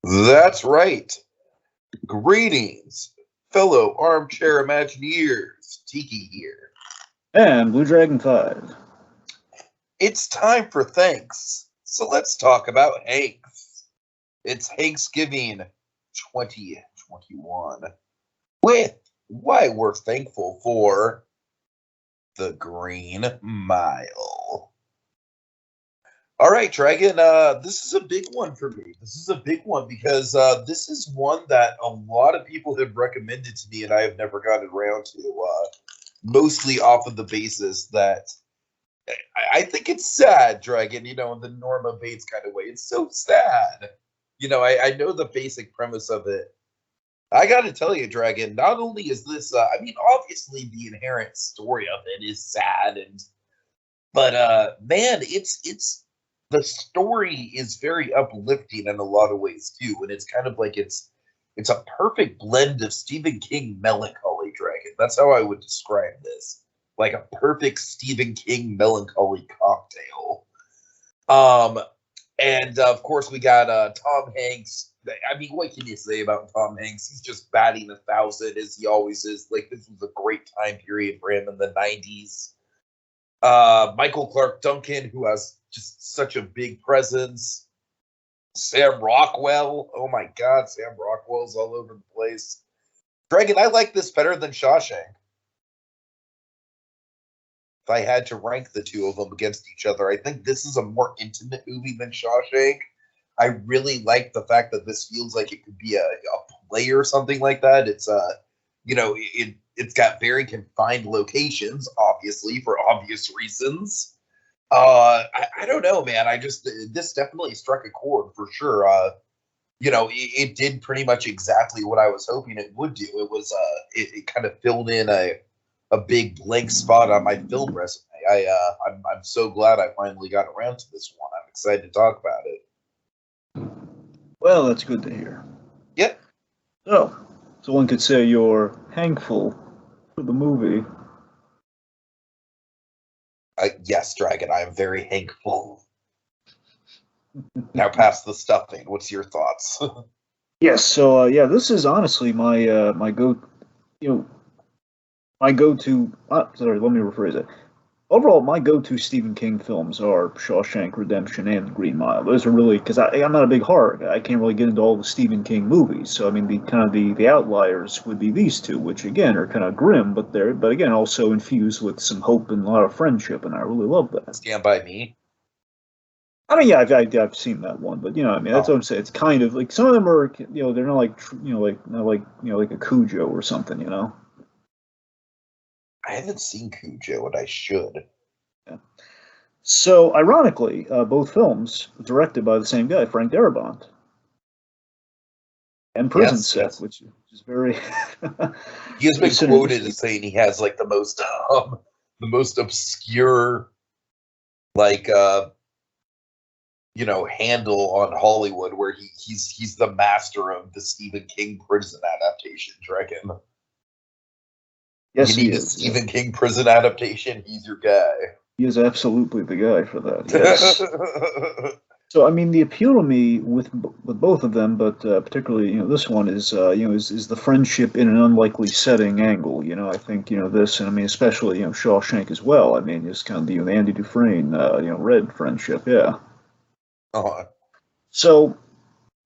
That's right. Greetings, fellow armchair Imagineers. Tiki here. And Blue Dragon 5. It's time for thanks, so let's talk about Hanks. It's Hanksgiving 2021 with why we're thankful for the Green Mile. All right, Dragon, this is a big one for me. This is a big one because this is one that a lot of people have recommended to me and I have never gotten around to, mostly off of the basis that I think it's sad, Dragon, in the Norma Bates kind of way. It's so sad. I know the basic premise of it. I got to tell you, Dragon, not only is this, obviously the inherent story of it is sad, but man, it's the story is very uplifting in a lot of ways too, and it's kind of like it's a perfect blend of Stephen King melancholy, Dragon. That's how I would describe this, like a perfect Stephen King melancholy cocktail. And of course we got Tom Hanks. I mean, what can you say about Tom Hanks? He's just batting 1,000 as he always is. Like, this was a great time period for him in the 90s. Michael Clark Duncan, who has just such a big presence. Sam Rockwell. Oh my God, Sam Rockwell's all over the place. Dragon, I like this better than Shawshank. If I had to rank the two of them against each other, I think this is a more intimate movie than Shawshank. I really like the fact that this feels like it could be a play or something like that. It's it's got very confined locations, obviously, for obvious reasons. I don't know, man. This definitely struck a chord for sure. It did pretty much exactly what I was hoping it would do. It was it kind of filled in a big blank spot on my film resume. I'm so glad I finally got around to this one. I'm excited to talk about it. Well, that's good to hear. Yep. So one could say you're thankful for the movie. Yes, Dragon, I am very thankful. Now past the stuffing. What's your thoughts? Yes, so this is honestly my my go-to. Sorry, let me rephrase it. Overall, my go-to Stephen King films are Shawshank Redemption and Green Mile. Those are really, because I'm not a big horror guy. I can't really get into all the Stephen King movies. So I mean, the outliers would be these two, which again are kind of grim, but again also infused with some hope and a lot of friendship, and I really love that. Stand By Me. I mean, yeah, I've seen that one, but I mean, that's what I'm saying. It's kind of like some of them are, they're not like like a Cujo or something, I haven't seen Cujo, and I should. Yeah. So, ironically, both films directed by the same guy, Frank Darabont, and Prison Set, which is very. He has been quoted as saying he has like the most obscure, like handle on Hollywood, where he's the master of the Stephen King prison adaptation. Do you reckon? Yes, you need a Stephen King prison adaptation, he's your guy. He is absolutely the guy for that, yes. So, I mean, the appeal to me with both of them, but particularly, this one is the friendship in an unlikely setting angle. I think, this, and I mean, especially, Shawshank as well. I mean, just kind of the Andy Dufresne, Red friendship, yeah. Uh-huh. So,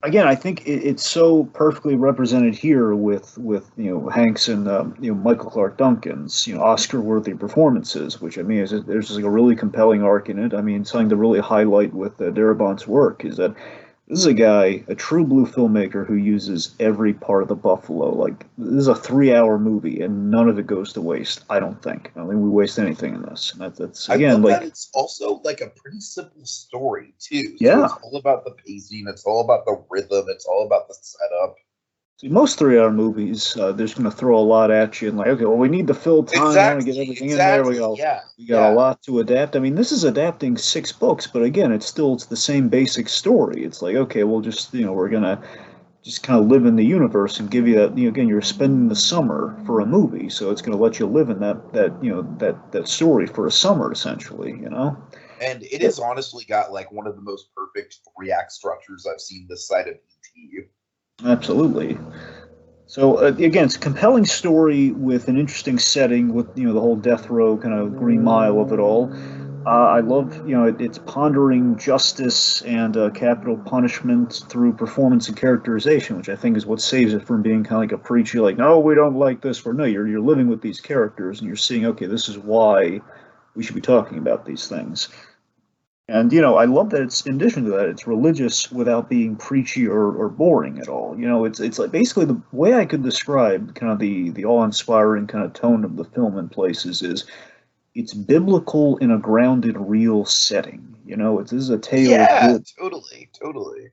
again, I think it's so perfectly represented here with Hanks and Michael Clark Duncan's Oscar-worthy performances, which I mean there's just like a really compelling arc in it. I mean, something to really highlight with Darabont's work is that this is a guy, a true blue filmmaker who uses every part of the buffalo. Like, this is a 3-hour movie, and none of it goes to waste. I don't think. I don't think we waste anything in this. And that's again that it's also like a pretty simple story too. So yeah, it's all about the pacing. It's all about the rhythm. It's all about the setup. See, most 3-hour movies, they're just going to throw a lot at you and like, okay, well, we need to fill time. Exactly, I want to get everything in there. We got a lot to adapt. I mean, this is adapting 6 books, but again, it's the same basic story. It's like, okay, we'll just, we're going to just kind of live in the universe and give you that, again, you're spending the summer for a movie, so it's going to let you live in that story for a summer, essentially, And it has honestly got like one of the most perfect 3-act structures I've seen this side of ET. tea. Absolutely. So again, it's a compelling story with an interesting setting, with the whole death row kind of Green Mile of it all. I love it's pondering justice and capital punishment through performance and characterization, which I think is what saves it from being kind of like a preachy, like, no, we don't like this. Or no, you're living with these characters and you're seeing, okay, this is why we should be talking about these things. And I love that it's, in addition to that, it's religious without being preachy or boring at all. It's like basically the way I could describe kind of the awe-inspiring kind of tone of the film in places is it's biblical in a grounded, real setting. This is a tale of Yeah, good. totally.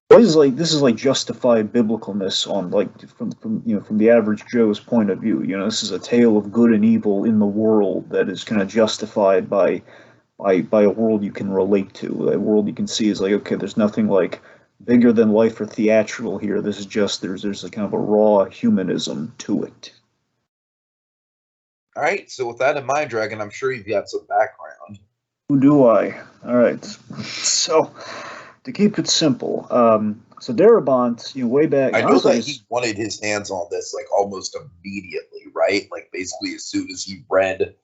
This is like justified biblicalness on like from the average Joe's point of view. This is a tale of good and evil in the world that is kind of justified by a world you can relate to, a world you can see is like, okay, there's nothing like bigger than life or theatrical here. This is just there's a kind of a raw humanism to it. All right, so with that in mind, Dragon, I'm sure you've got some background. Who do I? All right, so to keep it simple, so Darabont, way back. I know that he wanted his hands on this like almost immediately, right? Like basically as soon as he read.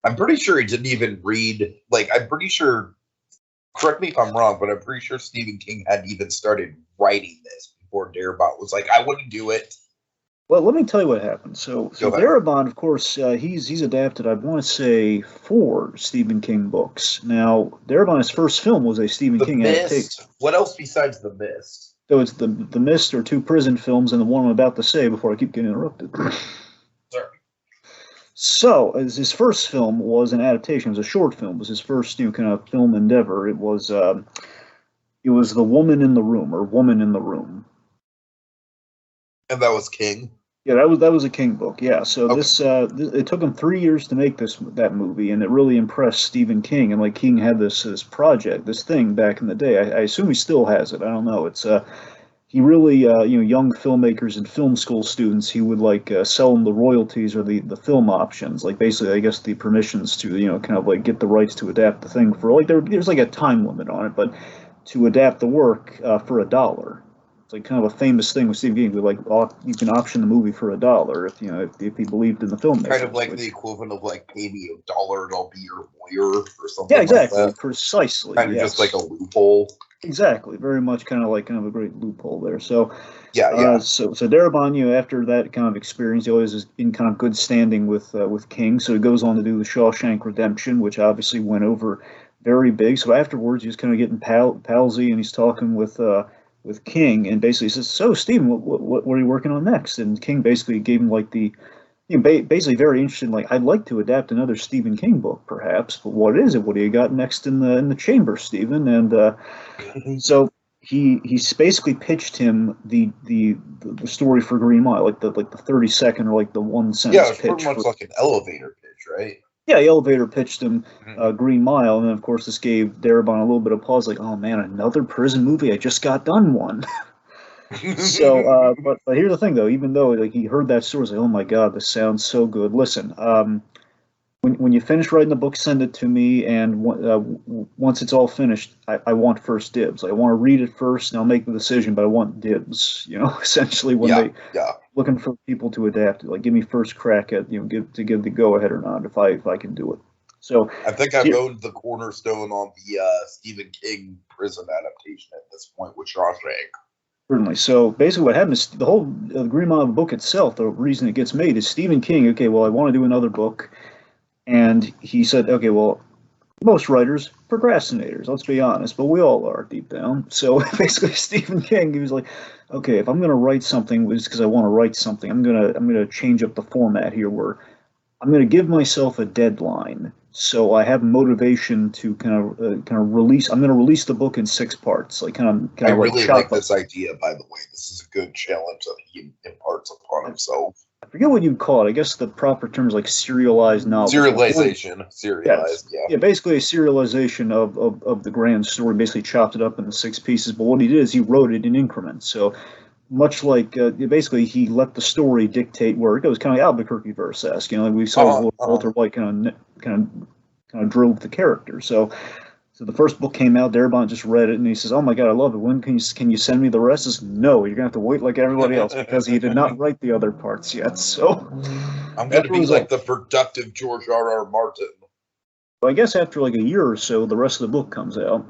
I'm pretty sure he didn't even read. Like I'm pretty sure. Correct me if I'm wrong, but I'm pretty sure Stephen King hadn't even started writing this before Darabont was like, "I want to do it." Well, let me tell you what happened. So Darabont, of course, he's adapted, I want to say, 4 Stephen King books. Now, Darabont's first film was a Stephen King adaptation. What else besides The Mist? So it's the Mist, or 2 prison films, and the one I'm about to say before I keep getting interrupted. Sorry. So, as his first film was an adaptation, it was a short film. It was his first kind of film endeavor. It was The Woman in the Room, or Woman in the Room. And that was King. Yeah, that was a King book. Yeah, so okay. It took him 3 years to make that movie, and it really impressed Stephen King. And like King had this project, this thing back in the day. I assume he still has it. I don't know. It's he really young filmmakers and film school students, he would like sell them the royalties or the film options, like basically I guess the permissions to kind of like get the rights to adapt the thing for like there's like a time limit on it, but to adapt the work for $1. It's like kind of a famous thing with Steve King. Like you can option the movie for $1 if he believed in the filmmakers. Kind of like the equivalent of like pay me $1 and I'll be your lawyer or something. Yeah, exactly, like that. Precisely. Kind of just like a loophole. Exactly, very much kind of a great loophole there. So yeah. So Darabont, after that kind of experience, he always is in kind of good standing with King. So he goes on to do the Shawshank Redemption, which obviously went over very big. So afterwards, he's kind of getting palsy, and he's talking with King, and basically says, "So, Stephen, what are you working on next?" And King basically gave him like basically very interested. Like, I'd like to adapt another Stephen King book, perhaps, but what is it? What do you got next in the chamber, Stephen? And so he basically pitched him the story for Green Mile, like the 30-second or like the 1 sentence pitch. Yeah, it's pretty much like an elevator pitch, right? Yeah, the elevator pitched him Green Mile, and then of course this gave Darabont a little bit of pause, like, oh man, another prison movie? I just got done one. So, but here's the thing though, even though like he heard that story, he's like, oh my god, this sounds so good. Listen, when you finish writing the book, send it to me, and once it's all finished, I want first dibs. I want to read it first, and I'll make the decision, but I want dibs. Essentially when they looking for people to adapt it, like give me first crack at give the go ahead or not if I can do it. So I think I've owned the cornerstone on the Stephen King prison adaptation at this point with Shawshank. Certainly. So basically what happened is the whole Green Mile book itself, the reason it gets made is Stephen King, okay, well, I want to do another book. And he said, okay, well, most writers, procrastinators, let's be honest, but we all are deep down. So basically Stephen King, he was like, okay, if I'm going to write something, it's because I want to write something. I'm going to change up the format here where I'm going to give myself a deadline. So I have motivation to kind of release. I'm going to release the book in 6 parts. Like I really like this idea. By the way, this is a good challenge that he imparts upon himself. I forget what you'd call it. I guess the proper term is like serialized novel. Serialization. Serialized. Yeah. Yeah, basically a serialization of the grand story. Basically chopped it up into 6 pieces. But what he did is he wrote it in increments. So much like basically he let the story dictate where it goes, kind of Albuquerque verse-esque. We saw Walter White kind of drove the character. So So the first book came out, Darabont just read it, and he says, "Oh my God, I love it. When can you send me the rest?" I says, "No, you're gonna have to wait like everybody else because he did not write the other parts yet." So I'm gonna be like the productive George R.R. Martin. I guess after like a year or so, the rest of the book comes out,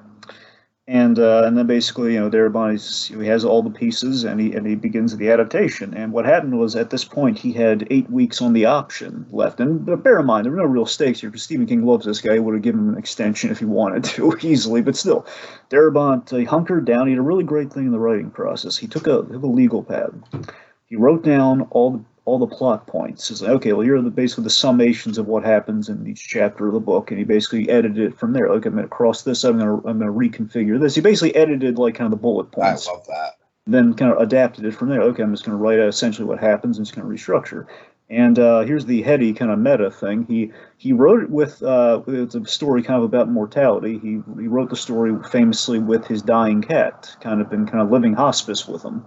and then basically, Darabont he has all the pieces, and he begins the adaptation. And what happened was at this point he had 8 weeks on the option left. And bear in mind, there were no real stakes here because Stephen King loves this guy. He would have given him an extension if he wanted to easily, but still, Darabont he hunkered down. He had a really great thing in the writing process. He took a legal pad. He wrote down all the plot points. It's like, okay, well, here are basically the summations of what happens in each chapter of the book, and he basically edited it from there. Like, I'm going to cross this, I'm going to reconfigure this. He basically edited like kind of the bullet points. I love that. Then kind of adapted it from there. Okay, I'm just going to write out essentially what happens and just going to restructure. And here's the heady kind of meta thing. He wrote it with it's a story kind of about mortality. He wrote the story famously with his dying cat, kind of living hospice with him.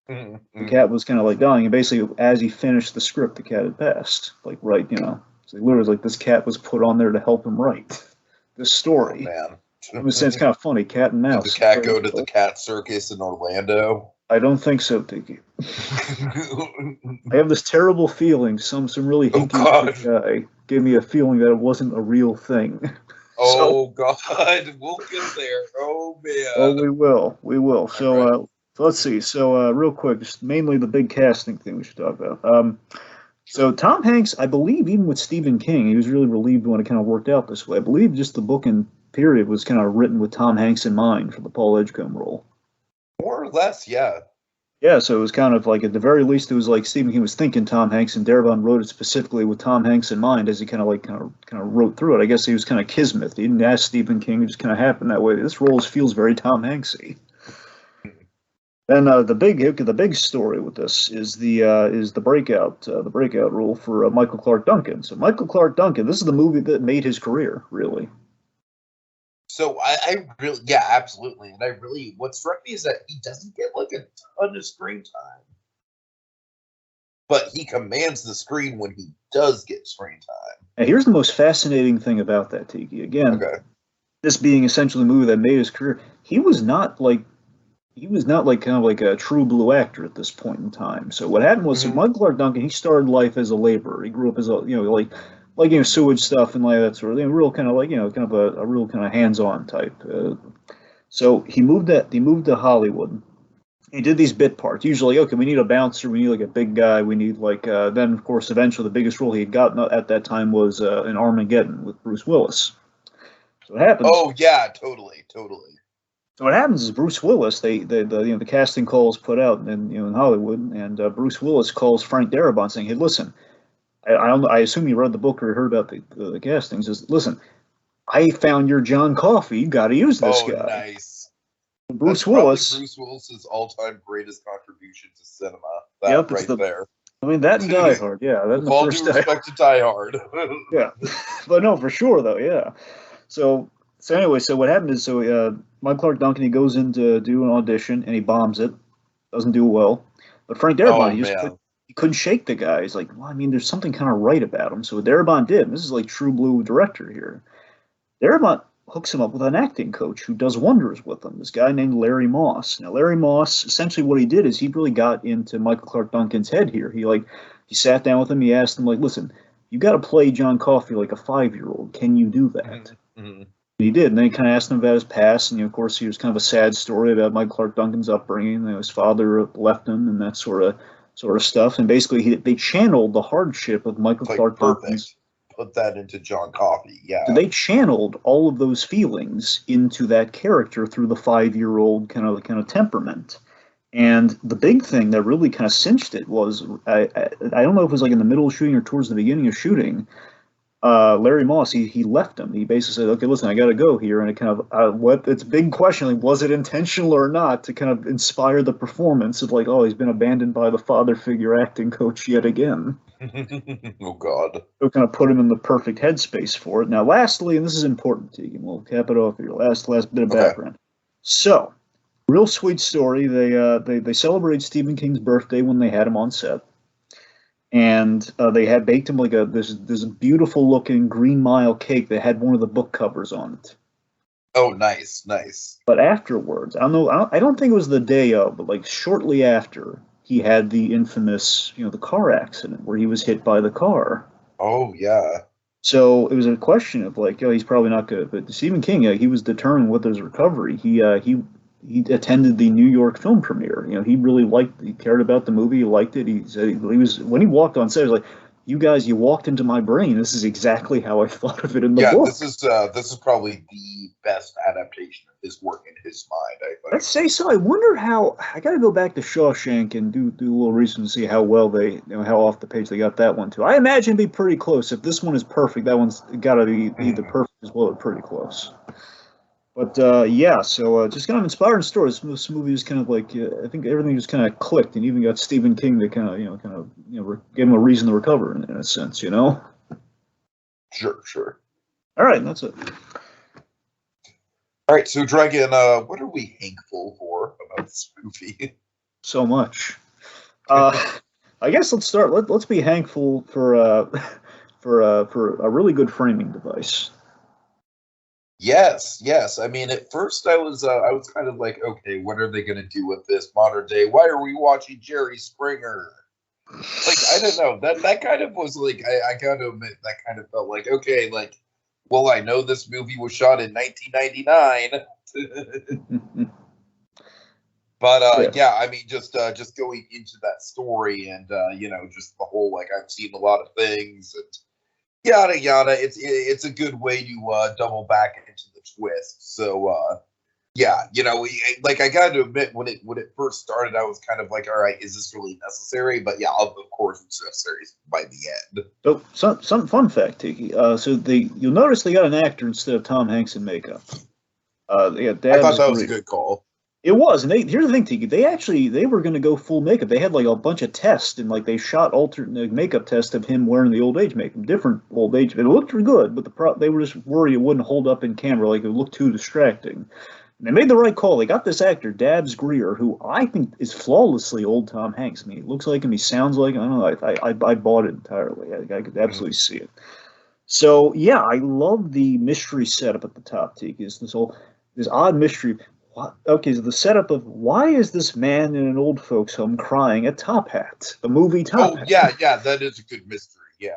The cat was kind of like dying, and basically, as he finished the script, the cat had passed. Like, right, so literally, like this cat was put on there to help him write this story. Oh, man, I'm just saying it's kind of funny, cat and mouse. Did the cat go to the cat circus in Orlando? I don't think so, Tiki. I have this terrible feeling. Some really hinky guy gave me a feeling that it wasn't a real thing. Oh God, we'll get there. Oh man. Oh, we will. So. So let's see. So real quick, just mainly the big casting thing we should talk about. So Tom Hanks, I believe, even with Stephen King, he was really relieved when it kind of worked out this way. I believe just the book and period was kind of written with Tom Hanks in mind for the Paul Edgecombe role. More or less, yeah. Yeah, so it was kind of like, at the very least, it was like Stephen King was thinking Tom Hanks, and Darabont wrote it specifically with Tom Hanks in mind as he kind of wrote through it. I guess he was kind of kismet. He didn't ask Stephen King; it just kind of happened that way. This role feels very Tom Hanksy. Then the big story with this is the breakout role for Michael Clark Duncan. So Michael Clark Duncan, this is the movie that made his career, really. So I really, yeah, absolutely, and what struck me is that he doesn't get like a ton of screen time, but he commands the screen when he does get screen time. And here's the most fascinating thing about that, Tiki. Again, this being essentially the movie that made his career, he was not like kind of like a true blue actor at this point in time. So what happened was, Michael Clark Duncan, he started life as a laborer. He grew up as a sewage stuff and like that sort of real kind of like a real kind of hands-on type. So he moved to Hollywood. He did these bit parts. Usually, okay, we need a bouncer, we need like a big guy, we need like then of course eventually the biggest role he had gotten at that time was in Armageddon with Bruce Willis. So what happens? Oh yeah, totally. So what happens is Bruce Willis, the casting call is put out in Hollywood, and Bruce Willis calls Frank Darabont saying, "Hey, listen, I assume you read the book or heard about the castings. Is listen, I found your John Coffey. You got to use this guy." Oh, nice. Bruce Willis. Bruce Willis's all-time greatest contribution to cinema. There. I mean that and Die Hard, yeah. With all due respect to Die Hard. Yeah, but no, for sure though, yeah. So anyway, so what happened is, Michael Clark Duncan, he goes in to do an audition, and he bombs it. Doesn't do well. But Frank Darabont, he couldn't shake the guy. He's like, well, I mean, there's something kind of right about him. So what Darabont did, this is like true blue director here, Darabont hooks him up with an acting coach who does wonders with him, this guy named Larry Moss. Now, Larry Moss, essentially what he did is he really got into Michael Clark Duncan's head here. He sat down with him, he asked him, like, listen, you got to play John Coffey like a 5-year-old. Can you do that? Mm-hmm. He did, and then he kind of asked him about his past, and of course he was kind of a sad story about Michael Clark Duncan's upbringing. His father left him, and that sort of stuff. And basically, they channeled the hardship of Michael Clark Duncan's. Put that into John Coffey, yeah. So they channeled all of those feelings into that character through the 5-year-old kind of temperament. And the big thing that really kind of cinched it was, I don't know if it was like in the middle of shooting or towards the beginning of shooting. Larry Moss, he left him. He basically said, okay, listen, I got to go here. And it kind of, it's a big question, like, was it intentional or not to kind of inspire the performance of like, oh, he's been abandoned by the father figure acting coach yet again. Oh, God. So kind of put him in the perfect headspace for it. Now, lastly, and this is important, Tegan, we'll cap it off here, last bit of background. So, real sweet story. They celebrated Stephen King's birthday when they had him on set. And they had baked him like this beautiful looking Green Mile cake that had one of the book covers on it. Oh, nice, nice. But afterwards, I don't think it was the day of, but like shortly after, he had the infamous, the car accident where he was hit by the car. Oh, yeah. So it was a question of like, oh, he's probably not good. But Stephen King, he was determined with his recovery. He attended the New York film premiere. He really he cared about the movie. He liked it. He said he was when he walked on set, he was like, "You guys, you walked into my brain. This is exactly how I thought of it in the Yeah, book." this is probably the best adaptation of his work in his mind, I think. Let's say so. I wonder how. I got to go back to Shawshank and do a little research and see how well they, how off the page they got that one too. I imagine it'd be pretty close. If this one is perfect, that one's got to be either perfect as well or pretty close. But yeah, so just kind of inspiring stories. This movie was kind of like I think everything just kind of clicked, and even got Stephen King to kind of give him a reason to recover in a sense, Sure, sure. All right, that's it. All right, so Dragon, what are we thankful for about this movie? So much. I guess let's start. Let's be thankful for for a really good framing device. Yes, yes. I mean, at first I was kind of like, okay, what are they going to do with this modern day? Why are we watching Jerry Springer? Like, I don't know. That kind of was like, I got to admit, that kind of felt like, okay, like, well, I know this movie was shot in 1999. But yeah, I mean, just going into that story and just the whole, like, I've seen a lot of things and yada yada. It's a good way to double back into the twist. So yeah, like I got to admit, when it first started, I was kind of like, all right, is this really necessary? But yeah, of course it's necessary by the end. So some fun fact, Tiki. So you'll notice they got an actor instead of Tom Hanks in makeup. They got I thought that was a good call. It was, and here's the thing, Tiki. They were going to go full makeup. They had like a bunch of tests, and like they shot alternate makeup tests of him wearing the old age makeup, different old age. It looked good, but they were just worried it wouldn't hold up in camera, like it would look too distracting. And they made the right call. They got this actor, Dabbs Greer, who I think is flawlessly old Tom Hanks. I mean, he looks like him, he sounds like him. I don't know. I bought it entirely. I could absolutely see it. So yeah, I love the mystery setup at the top, Tiki. Is this odd mystery. Okay, so the setup of why is this man in an old folks' home crying at Top Hat, the movie Top Hat? Oh yeah, that is a good mystery. Yeah,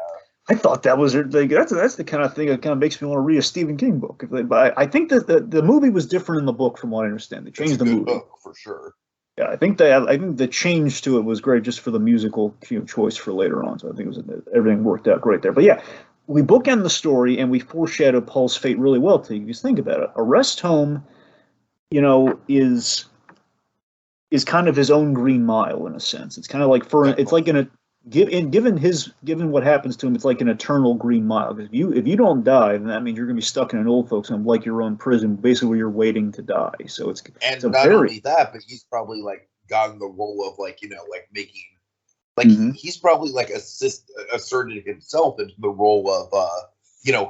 I thought that was that's the kind of thing that kind of makes me want to read a Stephen King book. But I think that the movie was different in the book from what I understand. They changed the movie book for sure. Yeah, I think the change to it was great just for the musical choice for later on. So I think everything worked out great there. But yeah, we bookend the story and we foreshadow Paul's fate really well. To you think about it, a rest home. Is kind of his own Green Mile in a sense. It's kind of like it's like given what happens to him, it's like an eternal Green Mile. Because if you don't die, then that means you're going to be stuck in an old folks' home, like your own prison, basically where you're waiting to die. So it's not only that, but he's probably like gotten the role of like making he's probably like asserted himself into the role of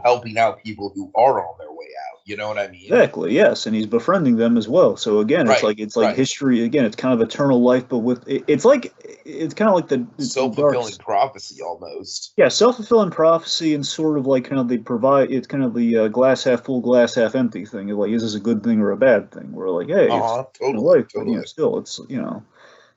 helping out people who are on their way out. You know what I mean? Exactly. Yes, and he's befriending them as well. So again, it's like history. Again, it's kind of eternal life, but it's kind of like the self-fulfilling prophecy almost. Yeah, self-fulfilling prophecy, and sort of like kind of it's kind of the glass half full, glass half empty thing. Like, is this a good thing or a bad thing? We're like, hey, it's totally. But, still, it's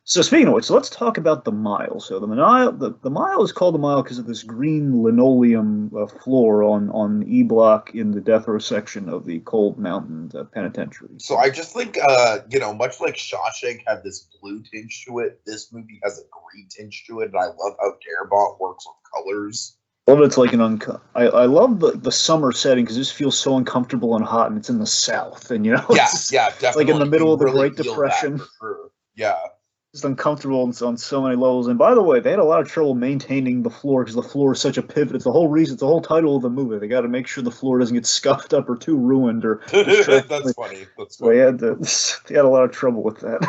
So speaking of which, so let's talk about the mile. So the mile is called the mile because of this green linoleum floor on E Block in the death row section of the Cold Mountain Penitentiary. So I just think, much like Shawshank had this blue tinge to it, this movie has a green tinge to it, and I love how Darabont works with colors. Well, it's like I love the summer setting because this feels so uncomfortable and hot, and it's in the South, and definitely, like in the middle of the Great Depression. For sure. Yeah. Just uncomfortable on so many levels. And by the way, they had a lot of trouble maintaining the floor because the floor is such a pivot. It's the whole reason. It's the whole title of the movie. They got to make sure the floor doesn't get scuffed up or too ruined or. That's funny. They had a lot of trouble with that.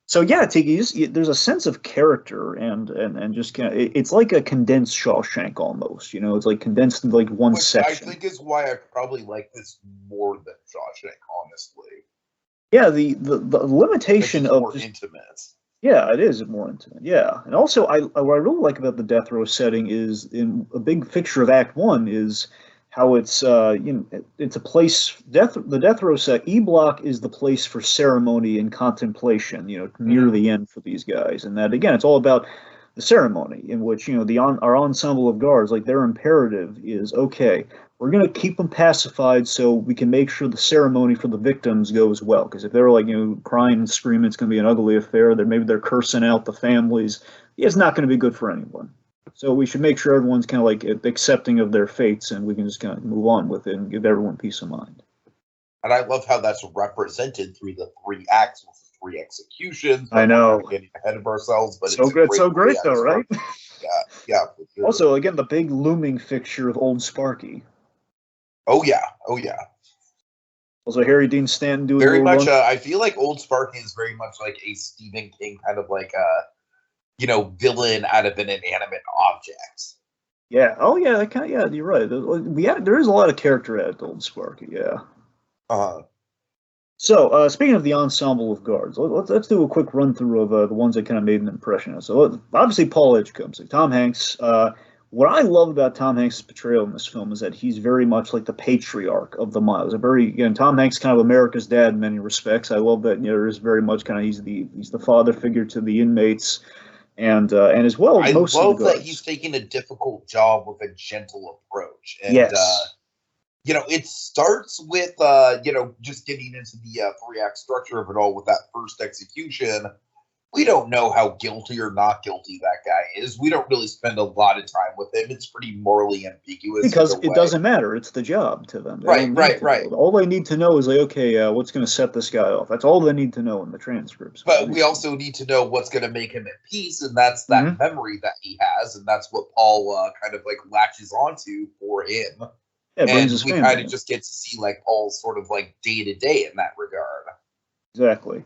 So yeah, Tiki, there's a sense of character and just kind of it's like a condensed Shawshank almost. It's like condensed in like one section. I think is why I probably like this more than Shawshank, honestly. Yeah, the limitation of more intimate. Yeah, it is more intimate. Yeah, and also what I really like about the death row setting is in a big fixture of Act 1 is how it's it's a place the death row set. E block is the place for ceremony and contemplation, near the end for these guys, and that again, it's all about the ceremony in which our ensemble of guards, like their imperative is, okay, we're going to keep them pacified so we can make sure the ceremony for the victims goes well, because if they're like crying and screaming, it's going to be an ugly affair. Maybe they're cursing out the families. It's not going to be good for anyone. So we should make sure everyone's kind of like accepting of their fates, and we can just kind of move on with it and give everyone peace of mind. And I love how that's represented through the 3 acts with 3 executions. I know. We're getting ahead of ourselves, but so good, so great though, right? Yeah. Sure. Also, again, the big looming fixture of Old Sparky. Oh yeah. Also, Harry Dean Stanton doing very much. I feel like Old Sparky is very much like a Stephen King kind of like villain out of an inanimate object. Yeah. Oh yeah. That kind of, yeah. You're right. There is a lot of character added to Old Sparky. Yeah. So, speaking of the ensemble of guards, let's do a quick run through of the ones that kind of made an impression on us. So, obviously, Paul Edgecombe, so Tom Hanks. What I love about Tom Hanks' portrayal in this film is that he's very much like the patriarch of the Miles. Tom Hanks kind of America's dad in many respects. I love that. There's very much kind of he's the father figure to the inmates, and as well. I most love of the guards. that he's taking a difficult job with a gentle approach. And, yes. It starts with, just getting into the 3-act structure of it all with that first execution. We don't know how guilty or not guilty that guy is. We don't really spend a lot of time with him. It's pretty morally ambiguous. Because it doesn't matter. It's the job to them. Right. All they need to know is like, okay, what's going to set this guy off? That's all they need to know in the transcripts. But we also need to know what's going to make him at peace, and that's that memory that he has, and that's what Paul kind of like latches onto for him. Yeah, and we kind of just get to see like Paul's sort of like day-to-day in that regard. Exactly.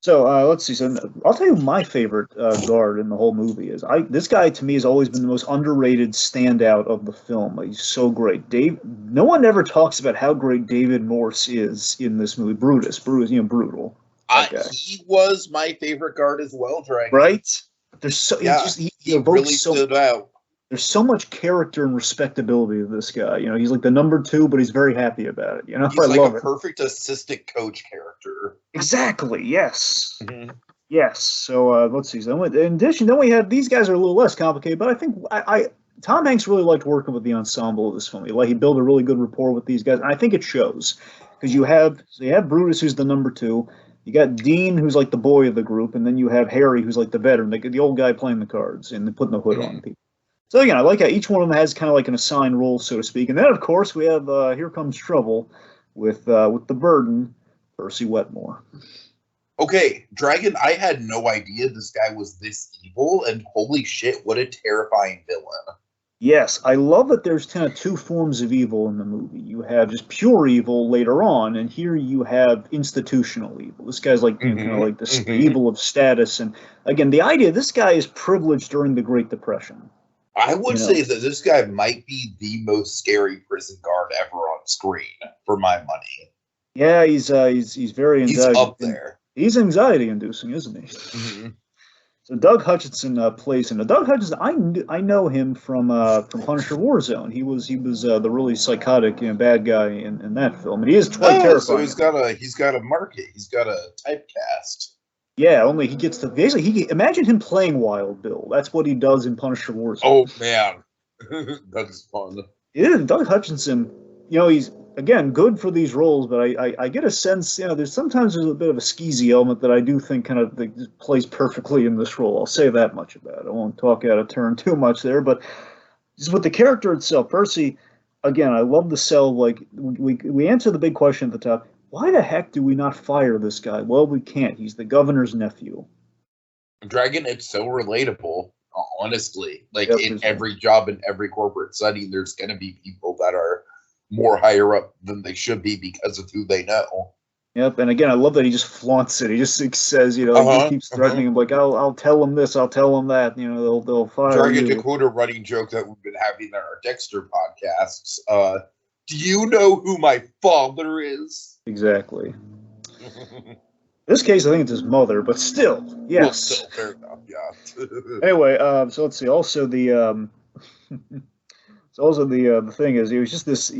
So let's see. So I'll tell you my favorite guard in the whole movie is this guy to me has always been the most underrated standout of the film. He's so great. No one ever talks about how great David Morse is in this movie. Brutus, brutal. He was my favorite guard as well, Dragon. Right? There's so he really stood out. There's so much character and respectability to this guy. He's like the number 2, but he's very happy about it. He's like a perfect assistant coach character. Exactly. Yes. Mm-hmm. Yes. So let's see. So in addition, then we have these guys are a little less complicated, but I think Tom Hanks really liked working with the ensemble of this film. He built a really good rapport with these guys, and I think it shows because you have Brutus, who's the number 2. You got Dean, who's like the boy of the group, and then you have Harry, who's like the veteran, the old guy playing the cards and putting the hood on people. So again, I like how each one of them has kind of like an assigned role, so to speak. And then, of course, we have Here Comes Trouble with the burden, Percy Wetmore. Okay, Dragon, I had no idea this guy was this evil, and holy shit, what a terrifying villain. Yes, I love that there's kind of 2 forms of evil in the movie. You have just pure evil later on, and here you have institutional evil. This guy's like kind of like the evil of status. And again, the idea this guy is privileged during the Great Depression. I would say that this guy might be the most scary prison guard ever on screen, for my money. Yeah, he's very he's up there. He's anxiety-inducing, isn't he? Mm-hmm. So Doug Hutchinson plays him. Now, Doug Hutchinson, I know him from Punisher Warzone. He was the really psychotic bad guy in that film, and he is quite terrifying. So he's got a market. He's got a typecast. Yeah, only he gets to basically imagine him playing Wild Bill. That's what he does in Punisher Warzone. Oh man, that's fun. Yeah, Doug Hutchinson. He's again good for these roles, but I get a sense there's sometimes a bit of a skeezy element that I do think kind of plays perfectly in this role. I'll say that much about it. I won't talk out of turn too much there, but just with the character itself, Percy. Again, I love the cell. Like we answer the big question at the top. Why the heck do we not fire this guy? Well, we can't. He's the governor's nephew. Dragon, it's so relatable, honestly. Like, in every job, in every corporate setting, there's going to be people that are more higher up than they should be because of who they know. Yep, and again, I love that he just flaunts it. He just says, he just keeps threatening him, like, I'll tell him this, I'll tell him that. They'll fire Dragon, you. to quote a running joke that we've been having in our Dexter podcasts, do you know who my father is? Exactly. In this case, I think it's his mother, but still, yes. Well, still, fair enough, yeah. Anyway, so let's see. Also, So also the thing is he's just this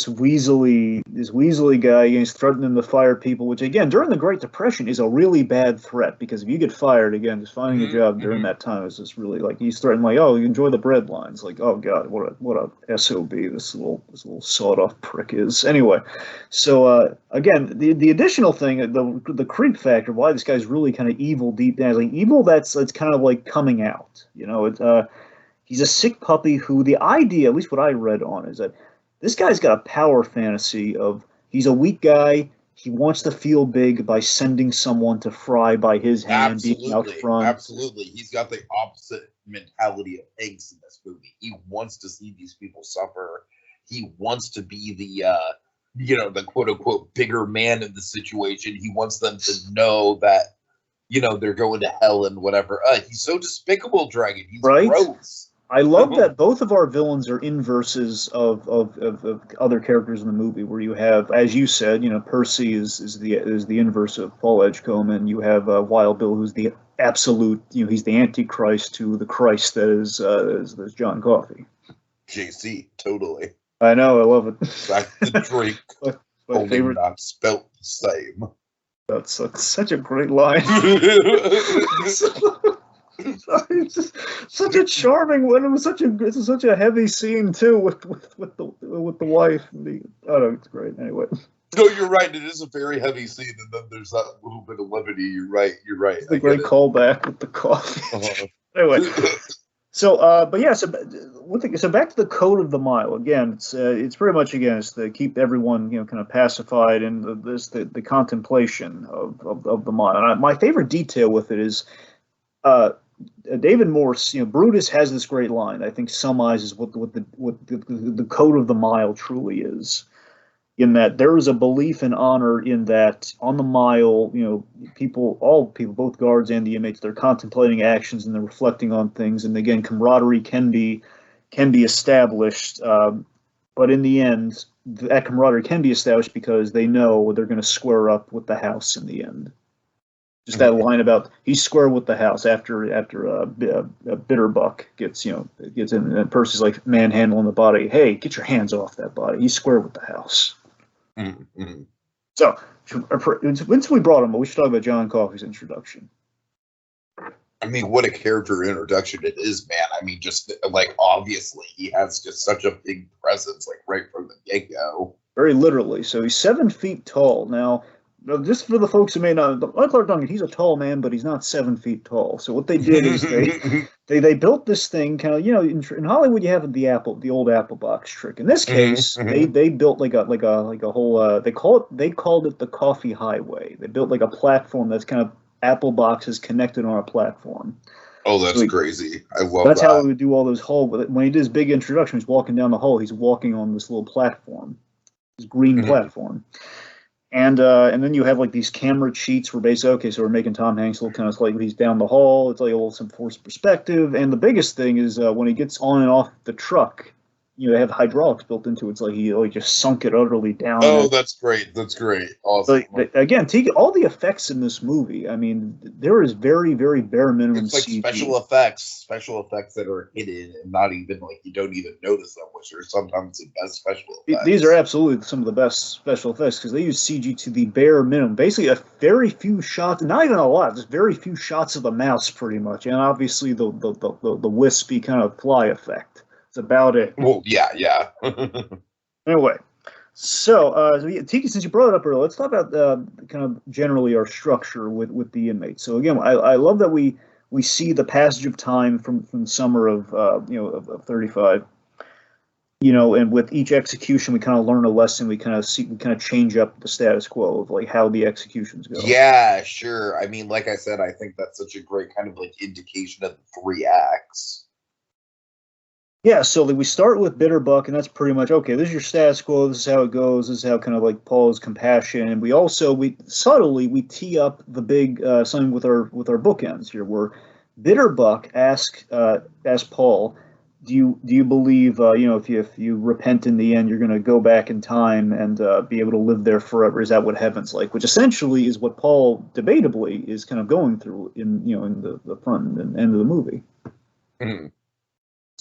weaselly guy. He's threatening to fire people, which again during the Great Depression is a really bad threat because if you get fired again, just finding a job during that time is just really like he's threatening like, oh, you enjoy the bread lines, like, oh god, what a SOB this little sawed off prick is. Anyway, so again the additional thing, the creep factor, why this guy's really kind of evil deep down, is like evil that's kind of like coming out, He's a sick puppy who the idea, at least what I read on, is that this guy's got a power fantasy of he's a weak guy. He wants to feel big by sending someone to fry by his hand, being out front. Absolutely. He's got the opposite mentality of Hanks in this movie. He wants to see these people suffer. He wants to be the quote unquote bigger man in the situation. He wants them to know that, they're going to hell and whatever. He's so despicable, Dragon. He's gross. I love that both of our villains are inverses of other characters in the movie. Where you have, as you said, Percy is the inverse of Paul Edgecombe, and you have Wild Bill, who's the absolute, he's the Antichrist to the Christ that is John Coffey. JC, totally. I know, I love it. Back the drink, my favorite, not spelt the same. That's such a great line. It's just such a charming one. It was such a heavy scene too with the wife. It's great. Anyway. No, you're right. It is a very heavy scene, and then there's that little bit of levity. You're right. It's a great callback with the coffee. Anyway. So, so back to the code of the mile. Again, it's pretty much it's to keep everyone kind of pacified, and the contemplation of the mile. And my favorite detail with it is. David Morse, Brutus has this great line. I think summarizes what the code of the mile truly is. In that there is a belief and honor in that on the mile, all people, both guards and the inmates, they're contemplating actions and they're reflecting on things. And again, camaraderie can be established, but in the end, that camaraderie can be established because they know they're going to square up with the house in the end. Just that line about he's square with the house after Bitterbuck gets in, and Percy's like manhandling the body. Hey, get your hands off that body. He's square with the house. Mm-hmm. So once we brought him, we should talk about John Coffey's introduction. I mean, what a character introduction it is, man. I mean, just like obviously he has just such a big presence, like right from the get-go. Very literally. So he's 7 feet tall now. Just for the folks who may not, Michael Clark Duncan, he's a tall man, but he's not 7 feet tall. So what they did is they built this thing kind of, in Hollywood you have the old apple box trick. In this case, they built like a whole they called it the Coffey Highway. They built like a platform that's kind of apple boxes connected on a platform. Oh, that's crazy! I love that's how he would do all those hall. When he did his big introduction, he's walking down the hall. He's walking on this little platform, this green platform. And then you have like these camera cheats where basically, so we're making Tom Hanks look kind of like he's down the hall. It's like a little some forced perspective. And the biggest thing is when he gets on and off the truck, they have hydraulics built into it. It's like he just sunk it utterly down. Oh, that's great. That's great. Awesome. But again, all the effects in this movie, I mean, there is very, very bare minimum it's like CG. Special effects that are hidden and not even like you don't even notice them, which are sometimes the best special effects. These are absolutely some of the best special effects because they use CG to the bare minimum. Basically, a very few shots, not even a lot, just very few shots of the mouse, pretty much, and obviously the wispy kind of fly effect. That's about it. Well, yeah. Anyway. So, Tiki, since you brought it up earlier, let's talk about kind of generally our structure with the inmates. So again, I love that we see the passage of time from summer of 35. And with each execution, we kind of learn a lesson. We kind of change up the status quo of like how the executions go. Yeah, sure. I mean, like I said, I think that's such a great kind of like indication of the 3 acts. Yeah, so we start with Bitterbuck, and that's pretty much, okay, this is your status quo, this is how it goes, this is how kind of like Paul's compassion, and we subtly tee up the big something with our bookends here, where Bitterbuck asks Paul, do you believe, if you repent in the end, you're going to go back in time and be able to live there forever? Is that what heaven's like? Which essentially is what Paul, debatably, is kind of going through in the front and end of the movie. Mm-hmm.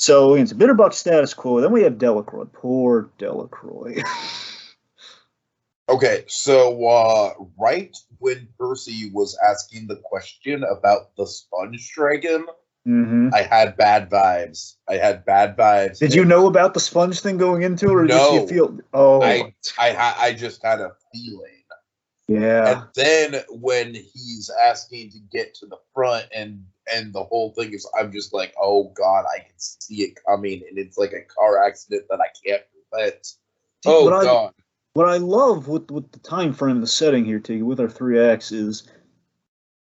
So it's a Bitterbuck status quo. Then we have Delacroix. Poor Delacroix. Okay, so right when Percy was asking the question about the sponge dragon, I had bad vibes. Did you know about the sponge thing going into it, or did you feel? Oh, I just had a feeling. Yeah. And then when he's asking to get to the front and the whole thing is, I'm just like, oh God, I can see it coming, and it's like a car accident that I can't prevent. Oh God. What I love with the time frame, the setting here, Tiki, with our 3 acts is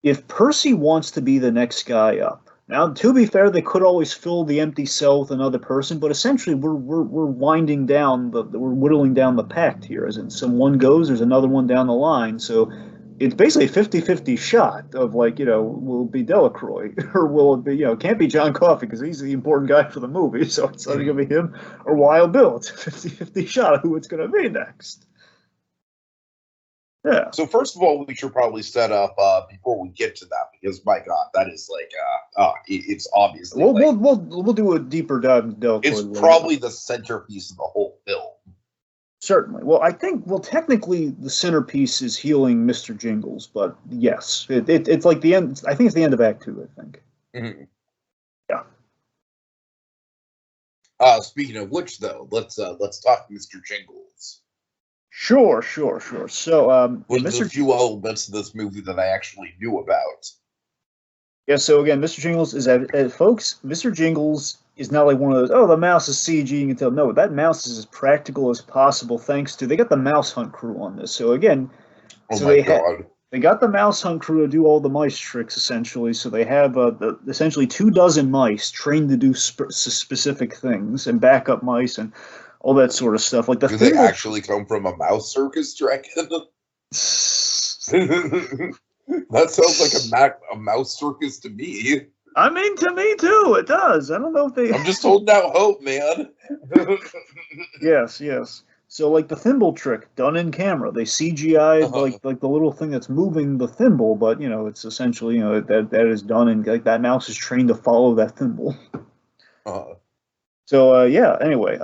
if Percy wants to be the next guy up. Now, to be fair, they could always fill the empty cell with another person, but essentially we're winding down we're whittling down the pact here. As in, someone goes, there's another one down the line. So it's basically a 50-50 shot of like, will it be Delacroix or will it be, it can't be John Coffey because he's the important guy for the movie. So it's either going to be him or Wild Bill. It's a 50-50 shot of who it's going to be next. Yeah. So first of all, we should probably set up before we get to that, because my God, that is like it's obviously we'll do a deeper dive into Delacroix. It's probably the centerpiece of the whole film. Certainly. Well, technically the centerpiece is healing Mr. Jingles, but yes, it's like the end. I think it's the end of Act 2. I think. Mm-hmm. Yeah. Speaking of which, though, let's talk Mr. Jingles. Sure. So, There's a few elements of this movie that I actually knew about. Yeah. So again, Mr. Jingles is, folks. Mr. Jingles is not like one of those. Oh, the mouse is CG. You can tell. No, that mouse is as practical as possible. Thanks to they got the mouse hunt crew on this. So again, they got the mouse hunt crew to do all the mice tricks essentially. So they have essentially 24 mice trained to do specific things and backup mice and all that sort of stuff. Like do they actually come from a mouse circus, Dragon? That sounds like a mouse circus to me. I mean, to me too, it does. I don't know if they. I'm just holding out hope, man. Yes. So, like the thimble trick done in camera, they CGI'd like the little thing that's moving the thimble, but it's essentially that is done, and like that mouse is trained to follow that thimble. So yeah. Anyway,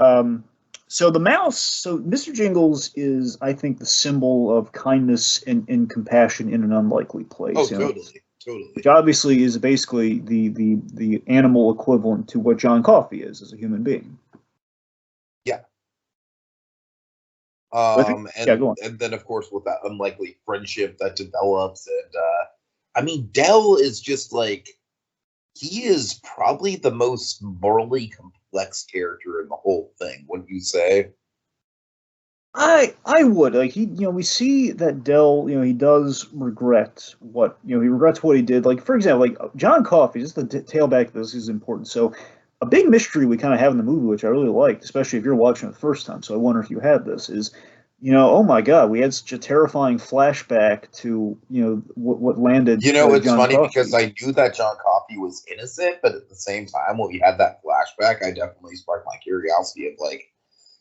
so the mouse. So Mr. Jingles is, I think, the symbol of kindness and compassion in an unlikely place. Oh, totally. Which obviously is basically the animal equivalent to what John Coffey is as a human being. Yeah. And then of course with that unlikely friendship that develops, and I mean Dell is just like, he is probably the most morally complex character in the whole thing, wouldn't you say? I would like we see that Dell he does regret what he regrets what he did. Like for example, like John Coffey, just the tailback of this is important. So a big mystery we kind of have in the movie, which I really liked, especially if you're watching it the first time. So I wonder if you had this, is oh my God, we had such a terrifying flashback to what landed. It's John funny Coffey. because I knew that John Coffey was innocent, but at the same time, when we had that flashback, I definitely sparked my curiosity of like.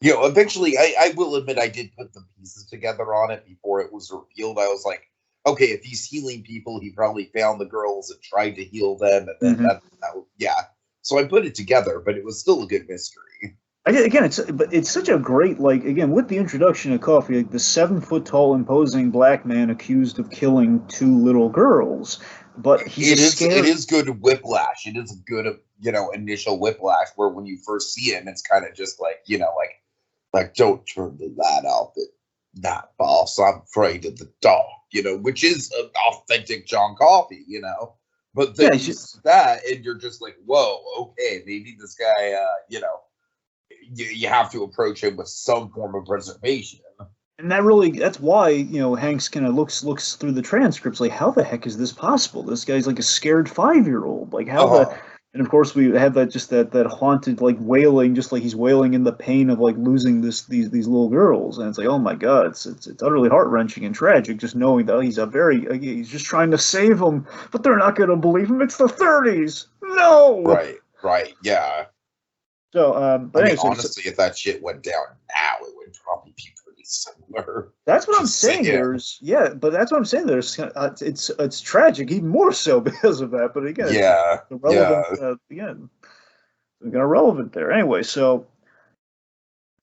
Eventually, I will admit I did put the pieces together on it before it was revealed. I was like, okay, if he's healing people, he probably found the girls and tried to heal them, and then So I put it together, but it was still a good mystery. Again, it's such a great, like, again, with the introduction of Coffey, like the 7-foot-tall imposing black man accused of killing 2 little girls. But it is good whiplash. It is a good initial whiplash where when you first see him, it's kind of just like like don't turn the light off it. Not boss, I'm afraid of the dog, which is an authentic John Coffey, But then that, and you're just like, whoa, okay, maybe this guy, you have to approach him with some form of reservation. And that's why, Hanks kind of looks through the transcripts like, how the heck is this possible? This guy's like a scared 5-year-old. Like how and of course we have that haunted like wailing, just like he's wailing in the pain of like losing these little girls, and it's like, oh my God, it's utterly heart-wrenching and tragic just knowing that he's just trying to save them, but they're not going to believe him. It's the 30s. No. Right, yeah. So, but anyway, honestly, if that shit went down now, it would probably be pretty similar. That's what I'm saying. But that's what I'm saying. It's tragic, even more so because of that. But again, the relevant again. irrelevant there. Anyway, so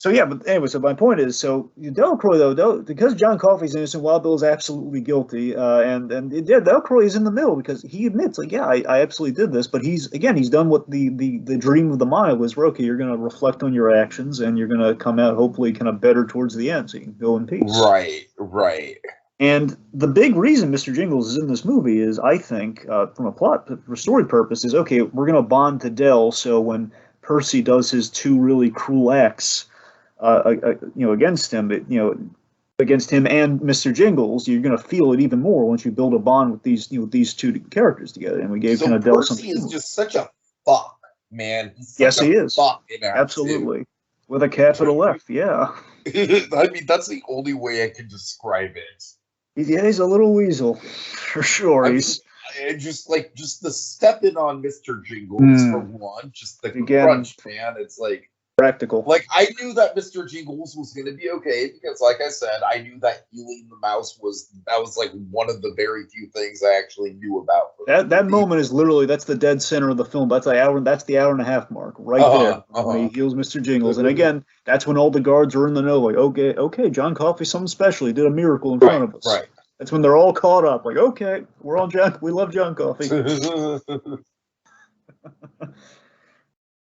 yeah, but anyway, so my point is, so Delacroix though, because John Coffey's innocent, Wild Bill is absolutely guilty, and Delacroix is in the middle because he admits, like, yeah, I absolutely did this, but he's done what the dream of the mile was. Where, okay, you're going to reflect on your actions, and you're going to come out hopefully kind of better towards the end, so you can go in peace. Right. And the big reason Mr. Jingles is in this movie is, I think, from a plot for story purpose, is okay, we're going to bond to Dell, so when Percy does his two really cruel acts, against him, against him and Mr. Jingles, you're going to feel it even more once you build a bond with these two characters together. And we gave kind of Dell something. Percy is just such a fuck, man. Yes, he is. Absolutely, too. With a capital F. Yeah. I mean, that's the only way I can describe it. He's a little weasel, for sure. He's just the stepping on Mr. Jingles for one, just the crunch, man. It's like practical. Like, I knew that Mr. Jingles was going to be okay because, like I said, I knew that healing the mouse was like one of the very few things I actually knew about. That moment is literally, that's the dead center of the film. That's the hour and a half mark right there when he heals Mr. Jingles. And again, that's when all the guards are in the know. Like, okay, John Coffey, something special. He did a miracle in front of us. Right. That's when they're all caught up. Like, okay, we're on John. We love John Coffey.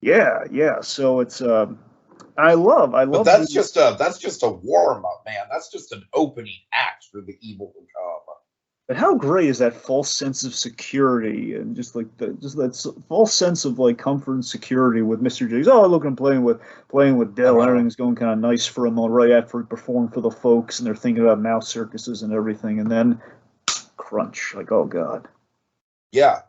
Yeah. So it's I love. But that's just a warm up, man. That's just an opening act for the evil to come. But how great is that false sense of security and just that false sense of like comfort and security with Mr. J. Oh, look, I'm playing with Dell. Everything's going kind of nice for him right after he performed for the folks, and they're thinking about mouse circuses and everything, and then crunch. Like, oh god. Yeah,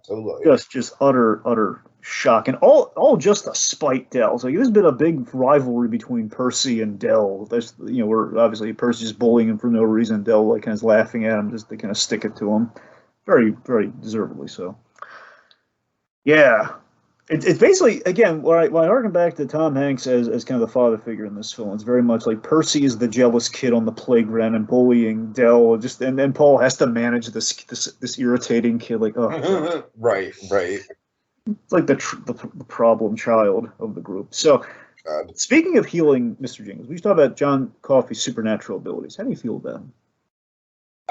totally. Just utter shock, and all just to spite Dell. So there's been a big rivalry between Percy and Dell. There's, where obviously Percy's bullying him for no reason. Dell like kind of laughing at him just to kind of stick it to him, very, very deservedly so. Yeah, it's basically, again, when I harken back to Tom Hanks as kind of the father figure in this film, it's very much like Percy is the jealous kid on the playground and bullying Dell, and then Paul has to manage this irritating kid, like, oh. Right. It's like the problem child of the group. So, speaking of healing Mr. Jingles, we should talk about John Coffey's supernatural abilities. How do you feel about them?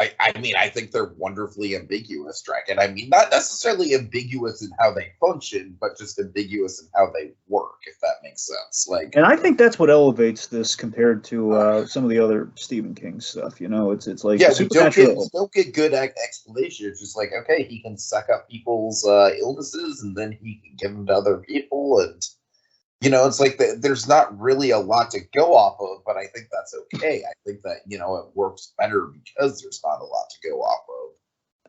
I mean, I think they're wonderfully ambiguous, Dragon. I mean, not necessarily ambiguous in how they function, but just ambiguous in how they work, if that makes sense. Like, and I think that's what elevates this compared to some of the other Stephen King stuff. It's like, yeah, we don't get good explanation. It's just like, okay, he can suck up people's illnesses, and then he can give them to other people, and it's like there's not really a lot to go off of, but I think that's okay. I think that, it works better because there's not a lot to go off of.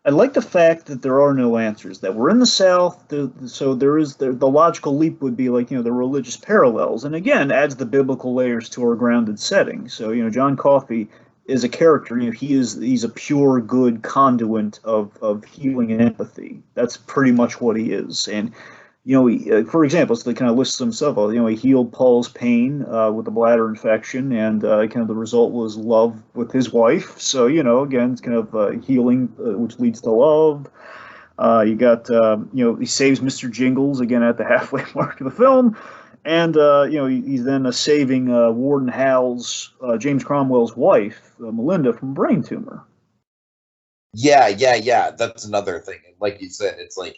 I like the fact that there are no answers, that we're in the South, so there is the logical leap would be like, the religious parallels, and again, adds the biblical layers to our grounded setting. So, John Coffey is a character, he's a pure good conduit of healing and empathy. That's pretty much what he is. And for example, so they kind of lists himself. He healed Paul's pain with a bladder infection, and kind of the result was love with his wife. So, again, it's kind of healing, which leads to love. You got, he saves Mr. Jingles again at the halfway mark of the film, and he's then saving Warden Hal's, James Cromwell's wife, Melinda, from brain tumor. Yeah. That's another thing. Like you said, it's like,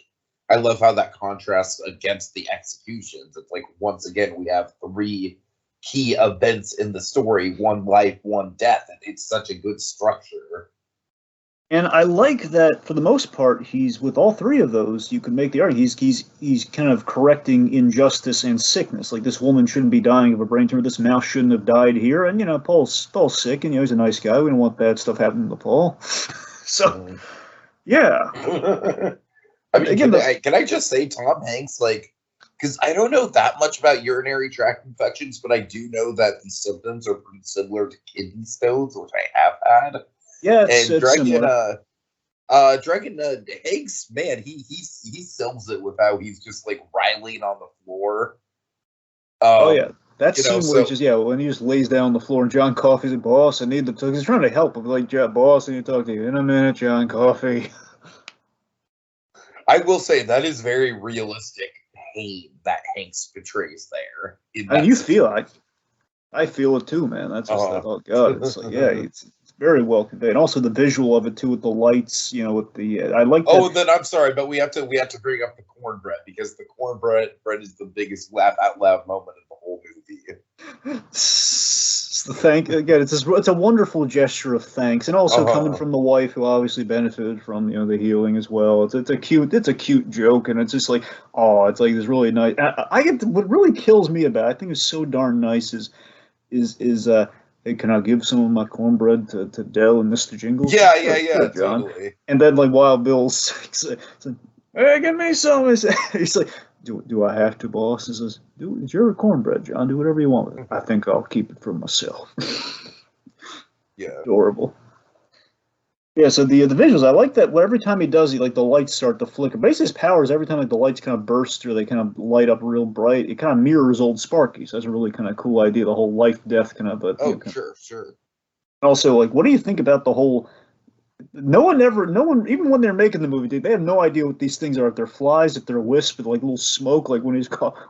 I love how that contrasts against the executions. It's like, once again, we have three key events in the story: one life, one death. And it's such a good structure. And I like that for the most part, he's with all three of those. You can make the argument he's kind of correcting injustice and sickness. Like, this woman shouldn't be dying of a brain tumor. This mouse shouldn't have died here. And Paul's sick, and he's a nice guy. We don't want bad stuff happening to Paul. So, yeah. I mean, can I just say, Tom Hanks, like, because I don't know that much about urinary tract infections, but I do know that the symptoms are pretty similar to kidney stones, which I have had. Yeah, and Dragon, similar. Hanks, man, he sells it with how he's just like writhing on the floor. That scene where when he just lays down on the floor, and John Coffey's like, boss, I need to talk. He's trying to help him, like, boss, I need to talk to you in a minute, John Coffey. I will say that is very realistic pain that Hanks portrays there. And you feel I feel it too, man. That's just oh god, it's like it's very well conveyed. Also the visual of it too, with the lights, with the I like. Oh, then I'm sorry, but we have to bring up the cornbread, because the cornbread is the biggest laugh out loud moment of the whole movie. It's a wonderful gesture of thanks, and also coming from the wife, who obviously benefited from the healing as well. It's a cute joke, and it's just like, oh, it's like this really nice. I get what really kills me about it, I think is so darn nice is hey, can I give some of my cornbread to Dell and Mr. Jingles? Yeah, John. Totally. And then like Wild Bill's like, hey, give me some. He's like, do I have to, boss? He says, it's your cornbread, John. Do whatever you want with it. I think I'll keep it for myself. Yeah. Adorable. Yeah, so the visuals, I like that. Every time he does, the lights start to flicker. Basically, his powers, every time the lights kind of burst through, they kind of light up real bright. It kind of mirrors old Sparky. So that's a really kind of cool idea. The whole life death kind of. Sure. Also, what do you think about the whole? No one, even when they're making the movie, they have no idea what these things are. If they're flies, if they're wisps, with little smoke, like when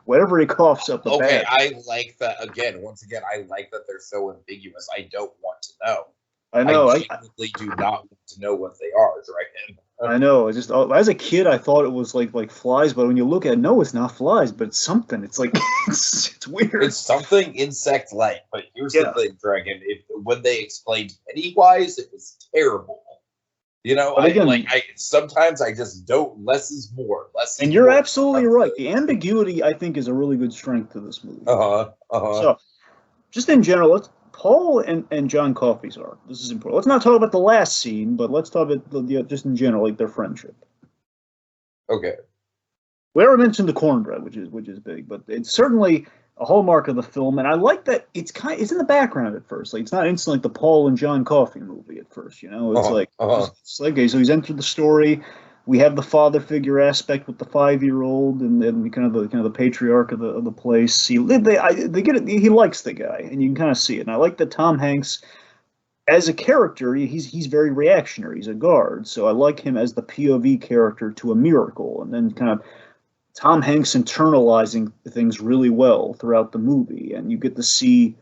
whatever he coughs up the back. Okay, I like that. Once again, I like that they're so ambiguous. I don't want to know. I know. I genuinely do not want to know what they are, Dragon. I know. It's just as a kid, I thought it was like flies, but when you look at it, no, it's not flies, but it's something. It's like it's weird. It's something insect-like. But here's the thing, Dragon. When they explained Pennywise, it was terrible. Sometimes I just don't. Less is more. And you're absolutely right. The ambiguity, I think, is a really good strength to this movie. So, just in general, Paul and John Coffey's arc. This is important. Let's not talk about the last scene, but let's talk about just in general, like their friendship. Okay. We already mentioned the cornbread, which is big, but it's certainly a hallmark of the film, and I like that it's in the background at first. Like, it's not instantly like the Paul and John Coffey movie at first. It's like okay, so he's entered the story. We have the father figure aspect with the 5-year-old, and then kind of the patriarch of the place. They get it. He likes the guy, and you can kind of see it. And I like that Tom Hanks, as a character, he's very reactionary. He's a guard, so I like him as the POV character to a miracle, and then kind of Tom Hanks internalizing things really well throughout the movie, and you get to see,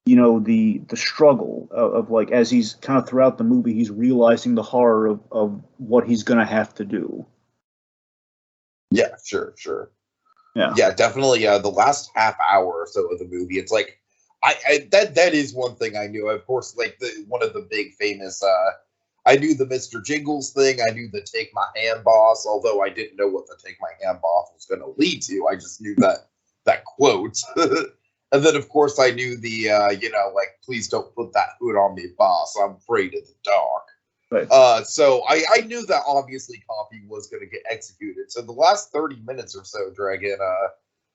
the struggle of like, as he's kind of throughout the movie, he's realizing the horror of what he's going to have to do. Yeah, sure. Yeah, definitely. The last half hour or so of the movie, it's like, that is one thing I knew. Of course, like one of the big famous. I knew the Mr. Jingles thing. I knew the Take My Hand Boss, although I didn't know what the Take My Hand Boss was going to lead to. I just knew that quote. And then, of course, I knew the, please don't put that hood on me, boss. I'm afraid of the dark. Right. So I knew that obviously Coffey was going to get executed. So the last 30 minutes or so, Dragon,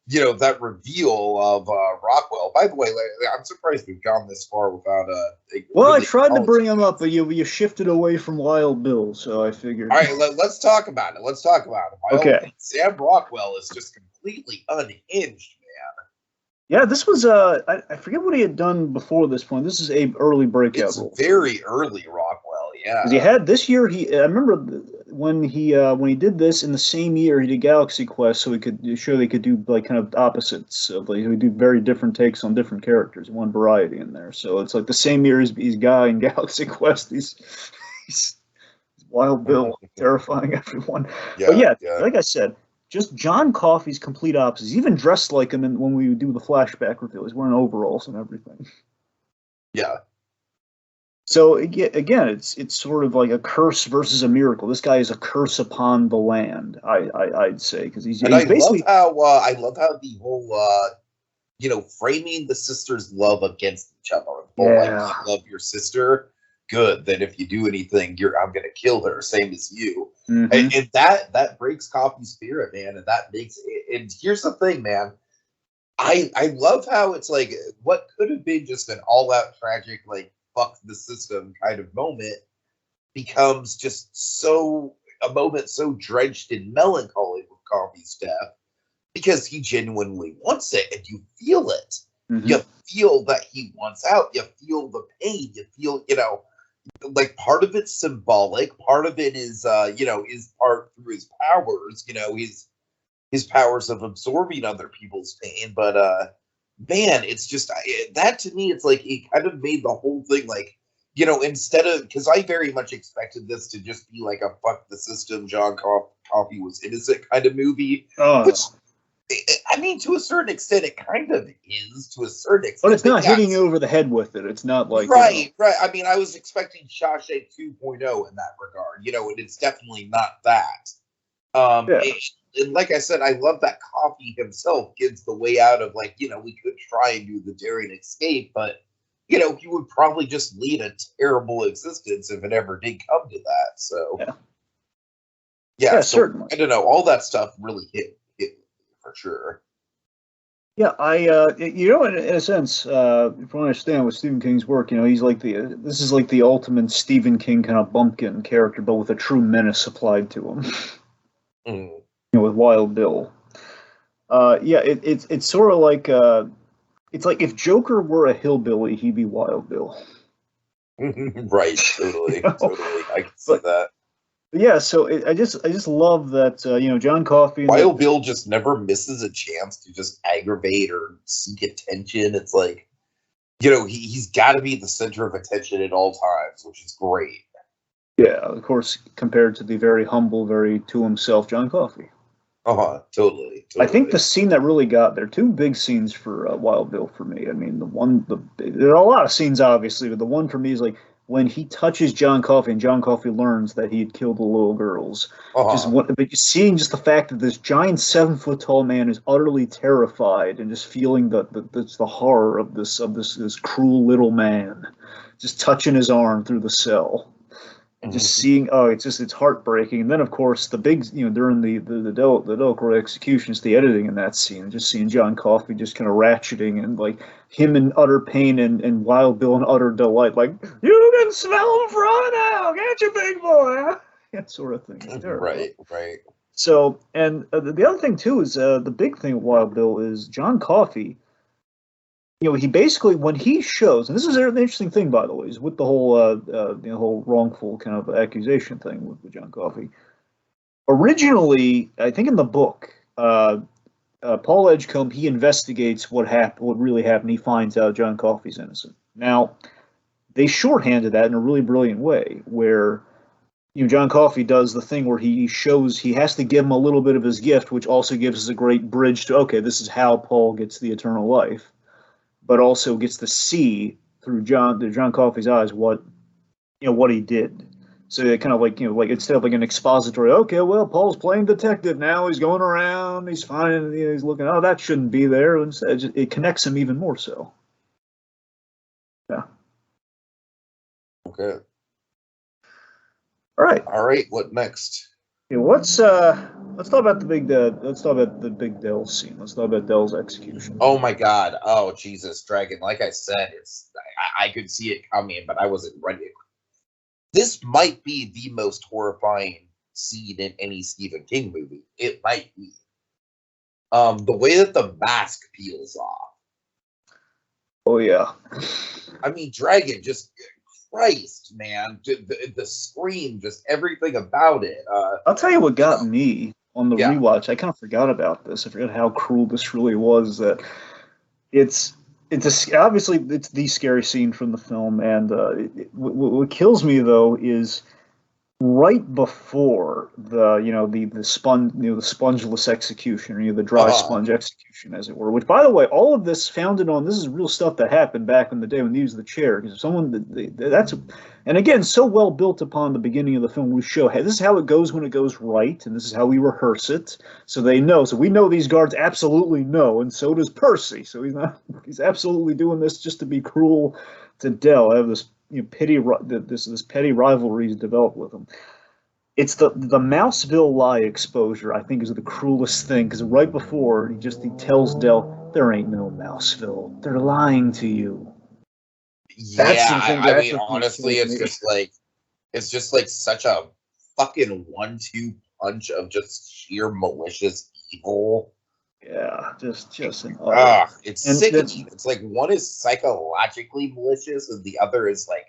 that reveal of Rockwell. By the way, I'm surprised we've gone this far without Well, I tried to bring him up, but you shifted away from Wild Bill, so I figured. All right, let's talk about it. Okay. Sam Rockwell is just completely unhinged, man. Yeah, this was I forget what he had done before this point. This is a early breakout role. Very early Rockwell, yeah. He had this year. I remember when he did this in the same year he did Galaxy Quest, so he could show they could do like kind of opposites. Of, like, he would do very different takes on different characters, one variety in there. So it's like the same year he's Guy in Galaxy Quest. He's Wild Bill, terrifying everyone. Yeah, but yeah, like I said, just John Coffey's complete opposite. He's even dressed like him when we do the flashback reveal. He's wearing overalls and everything. Yeah. So again, it's sort of like a curse versus a miracle. This guy is a curse upon the land. I'd say, because he's basically. I love how the whole framing the sisters' love against each other. Like, you love your sister. Good. Then if you do anything, I'm gonna kill her. Same as you. Mm-hmm. And that breaks Coffey's spirit, man. And that makes it. And here's the thing, man. I love how it's like what could have been just an all-out tragic, like, fuck the system kind of moment becomes just a moment so drenched in melancholy with Coffey's death, because he genuinely wants it, and you feel it. Mm-hmm. You feel that he wants out. You feel the pain. You feel, like, part of it's symbolic. Part of it is, is part through his powers. his powers of absorbing other people's pain, but man, it's just that to me, it's like it kind of made the whole thing like, you know, instead of, because I very much expected this to just be like a fuck the system, John Coffey was innocent kind of movie, which I mean, to a certain extent, it kind of is to a certain extent. But it's not hitting you over the head with it. It's not like right. I mean, I was expecting Shawshank 2.0 in that regard, you know, and it's definitely not that. And like I said, I love that Coffey himself gives the way out of like, you know, we could try and do the daring escape, but you know, he would probably just lead a terrible existence if it ever did come to that. So so certainly. I don't know, all that stuff really hit for sure. Yeah, you know, in a sense, if you understand with Stephen King's work, you know, he's like this is like the ultimate Stephen King kind of bumpkin character, but with a true menace applied to him. You know, with Wild Bill. It's sort of like it's like if Joker were a hillbilly, he'd be Wild Bill. Right, totally, you know? Totally, I can see that. Yeah, so I just love that you know, John Coffey. Wild Bill just never misses a chance to just aggravate or seek attention. It's like, you know, he's got to be the center of attention at all times, which is great. Yeah, of course, compared to the very humble, very to himself John Coffey. Totally. I think the scene that really got there, two big scenes for Wild Bill for me. I mean, there are a lot of scenes, obviously, but the one for me is like when he touches John Coffey and John Coffey learns that he had killed the little girls. But seeing just the fact that this giant 7-foot tall man is utterly terrified and just feeling the horror of this cruel little man, just touching his arm through the cell. And just seeing, it's heartbreaking. And then, of course, the big, you know, during the Del execution, is the editing in that scene. Just seeing John Coffey just kind of ratcheting and like him in utter pain and Wild Bill in utter delight, like, you can smell him fry now, can't you, big boy? That sort of thing. Right. So, and the other thing too is the big thing with Wild Bill is John Coffey. You know, he basically, when he shows, and this is an interesting thing, by the way, is with the whole whole wrongful kind of accusation thing with John Coffey. Originally, I think in the book, Paul Edgecombe, he investigates what really happened. He finds out John Coffey's innocent. Now, they shorthanded that in a really brilliant way, where you know, John Coffey does the thing where he shows he has to give him a little bit of his gift, which also gives us a great bridge to, okay, this is how Paul gets the eternal life, but also gets to see through John Coffey's eyes what he did. So it kind of like, you know, like instead of like an expository, okay, well, Paul's playing detective now, he's going around, he's finding, you know, he's looking, oh, that shouldn't be there. Instead, it connects him even more so. Yeah. Okay. All right. What next? Yeah, let's talk about the big Dell scene. Let's talk about Dell's execution. Oh my God! Oh Jesus, Dragon! Like I said, I could see it coming, but I wasn't ready. This might be the most horrifying scene in any Stephen King movie. It might be. The way that the mask peels off. Oh yeah. I mean, Dragon, just Christ, man, the scream, just everything about it. I'll tell you what got me on the rewatch. I kind of forgot about this. I forgot how cruel this really was. That obviously it's the scary scene from the film, and what kills me though is right before the spongeless execution, or the dry sponge execution, as it were. Which, by the way, all of this founded on, this is real stuff that happened back in the day when they used the chair. Because and again, so well built upon the beginning of the film, we show, hey, this is how it goes when it goes right, and this is how we rehearse it, so they know. So we know these guards absolutely know, and so does Percy. So he's absolutely doing this just to be cruel to Dell. I have this this petty rivalry developed with him. It's the Mouseville lie exposure, I think, is the cruelest thing, because right before he tells Dell, there ain't no Mouseville, they're lying to you. I mean, honestly, it's just like such a fucking 1-2 punch of just sheer malicious evil. Yeah, just it's sickening. It's like one is psychologically malicious and the other is like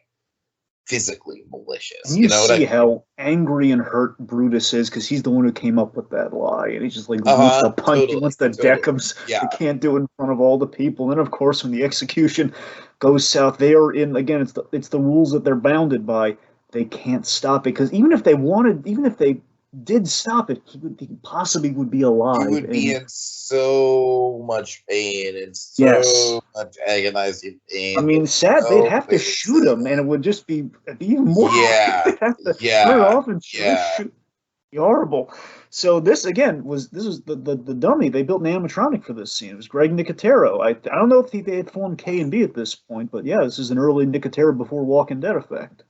physically malicious. And you know see how angry and hurt Brutus is because he's the one who came up with that lie, and he's just like wants to punch, totally, he wants to deck him. Yeah. They can't do it in front of all the people. And then, of course, when the execution goes south, they are in again. It's the rules that they're bounded by. They can't stop it because even if they did stop it, he possibly would be alive. He would be in so much pain and so much agonizing pain. I mean, sad. They'd have to shoot him, and it would just be even more. Yeah, they'd have to turn it off and shoot. Be horrible. So this was the dummy. They built an animatronic for this scene. It was Greg Nicotero. I don't know if they had formed K and B at this point, but yeah, this is an early Nicotero before Walking Dead effect.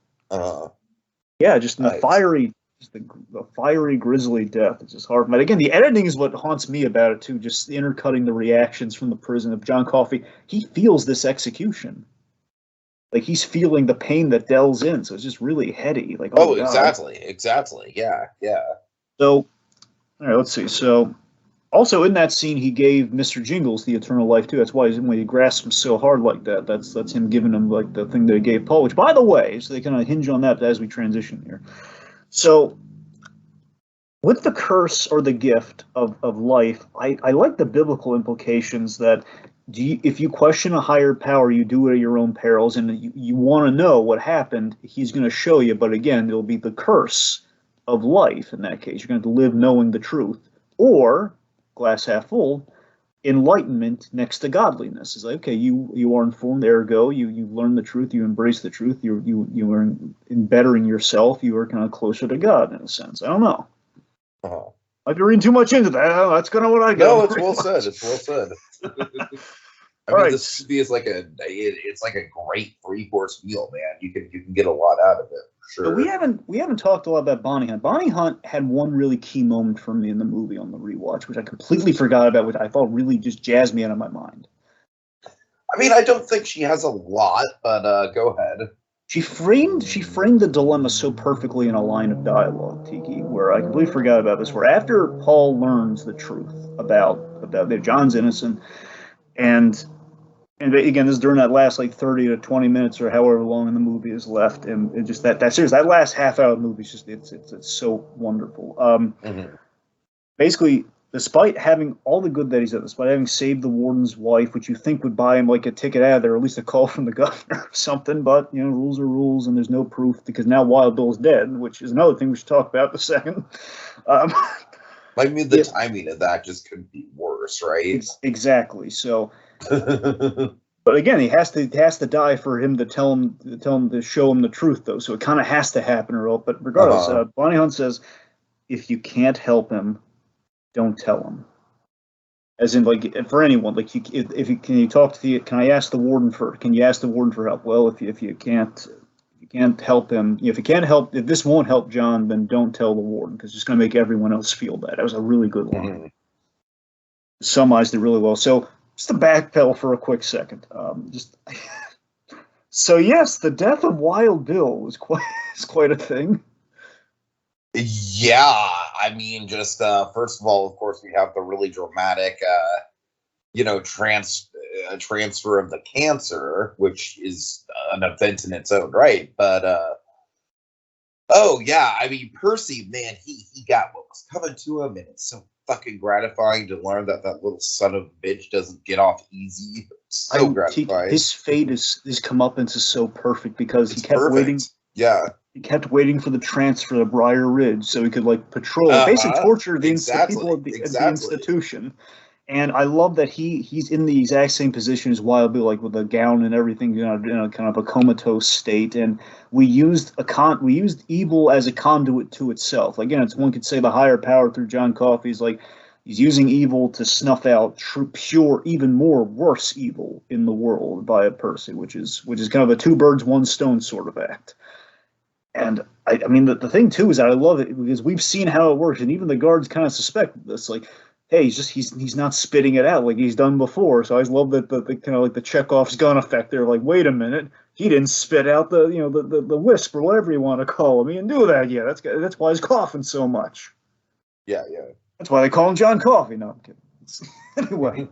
Yeah, just the fiery, grisly death. It's just hard. But again, the editing is what haunts me about it too. Just intercutting the reactions from the prison of John Coffey. He feels this execution, like he's feeling the pain that Dell's in. So it's just really heady. Like exactly. Yeah. So, all right, let's see. So, also in that scene, he gave Mr. Jingles the eternal life too. That's why when he grasps him so hard like that, that's him giving him like the thing that he gave Paul. Which, by the way, so they kind of hinge on that as we transition here. So, with the curse or the gift of life, I like the biblical implications that if you question a higher power, you do it at your own perils, and you want to know what happened, he's going to show you. But again, it'll be the curse of life in that case. You're going to live knowing the truth. Or, glass half full, enlightenment next to godliness. It's like, okay, you are informed, ergo, you learn the truth, you embrace the truth, you are in bettering yourself, you are kind of closer to God in a sense. I don't know. I've been reading too much into that. That's kind of what I got. No, it's well said. It's well said. This movie is it's like a great 3-course meal, man. You can get a lot out of it. Sure. But we haven't talked a lot about Bonnie Hunt. Bonnie Hunt had one really key moment for me in the movie on the rewatch, which I completely forgot about, which I thought really just jazzed me out of my mind. I mean, I don't think she has a lot, but go ahead. She framed the dilemma so perfectly in a line of dialogue, Tiki, where I completely forgot about this. Where after Paul learns the truth about that John's innocent, and again, this is during that last 30 to 20 minutes or however long in the movie is left, and it just that last half hour of the movie is just it's so wonderful. Basically, despite having all the good that he's done, despite having saved the warden's wife, which you think would buy him like a ticket out of there, or at least a call from the governor or something, but rules are rules, and there's no proof because now Wild Bill's dead, which is another thing we should talk about in a second. I mean, the timing of that just couldn't be worse, right? Exactly. So, but again, he has to die for him to tell him to show him the truth, though. So it kind of has to happen, or else. But regardless, Bonnie Hunt says, if you can't help him, don't tell him. As in, for anyone, can I ask the warden can you ask the warden for help? Well, if you can't help him, if this won't help John, then don't tell the warden, because it's going to make everyone else feel bad. That was a really good line. Summarized it really well. So just to backpedal for a quick second, so yes, the death of Wild Bill is quite a thing. Yeah, I mean, just first of all, of course, we have the really dramatic, transfer of the cancer, which is an event in its own right. But oh yeah, I mean, Percy, man, he got what was coming to him, and it's so fucking gratifying to learn that little son of a bitch doesn't get off easy. So gratifying. His fate is comeuppance is so perfect because he kept waiting. Yeah. He kept waiting for the transfer to Briar Ridge so he could patrol, basically torture the people of the institution. And I love that he's in the exact same position as Wild Bill, with a gown and everything, kind of a comatose state. And we used evil as a conduit to itself. Again, one could say the higher power through John Coffey is he's using evil to snuff out pure, even more worse evil in the world via Percy, which is kind of a 2 birds, 1 stone sort of act. And I mean, the thing too is that I love it because we've seen how it works, and even the guards kind of suspect this. Hey, he's not spitting it out like he's done before. So I always love that the kind of the Chekhov's gun effect. They're like, wait a minute, he didn't spit out the wisp or whatever you want to call him. He didn't do that yet. That's why he's coughing so much. Yeah. That's why they call him John Coffey. No, I'm kidding. Anyway.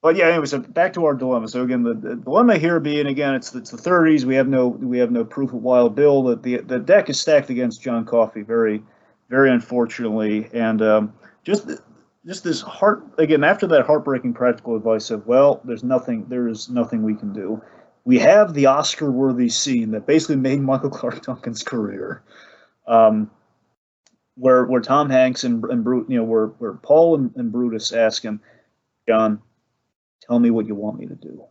But yeah, anyway, so back to our dilemma. So again, the dilemma here being, again, it's the 30s. We have no proof of Wild Bill. That the deck is stacked against John Coffey, very, very unfortunately, and just this again, after that heartbreaking practical advice of, well, there is nothing we can do. We have the Oscar-worthy scene that basically made Michael Clark Duncan's career, where Tom Hanks and where Paul and Brutus ask him, John, tell me what you want me to do.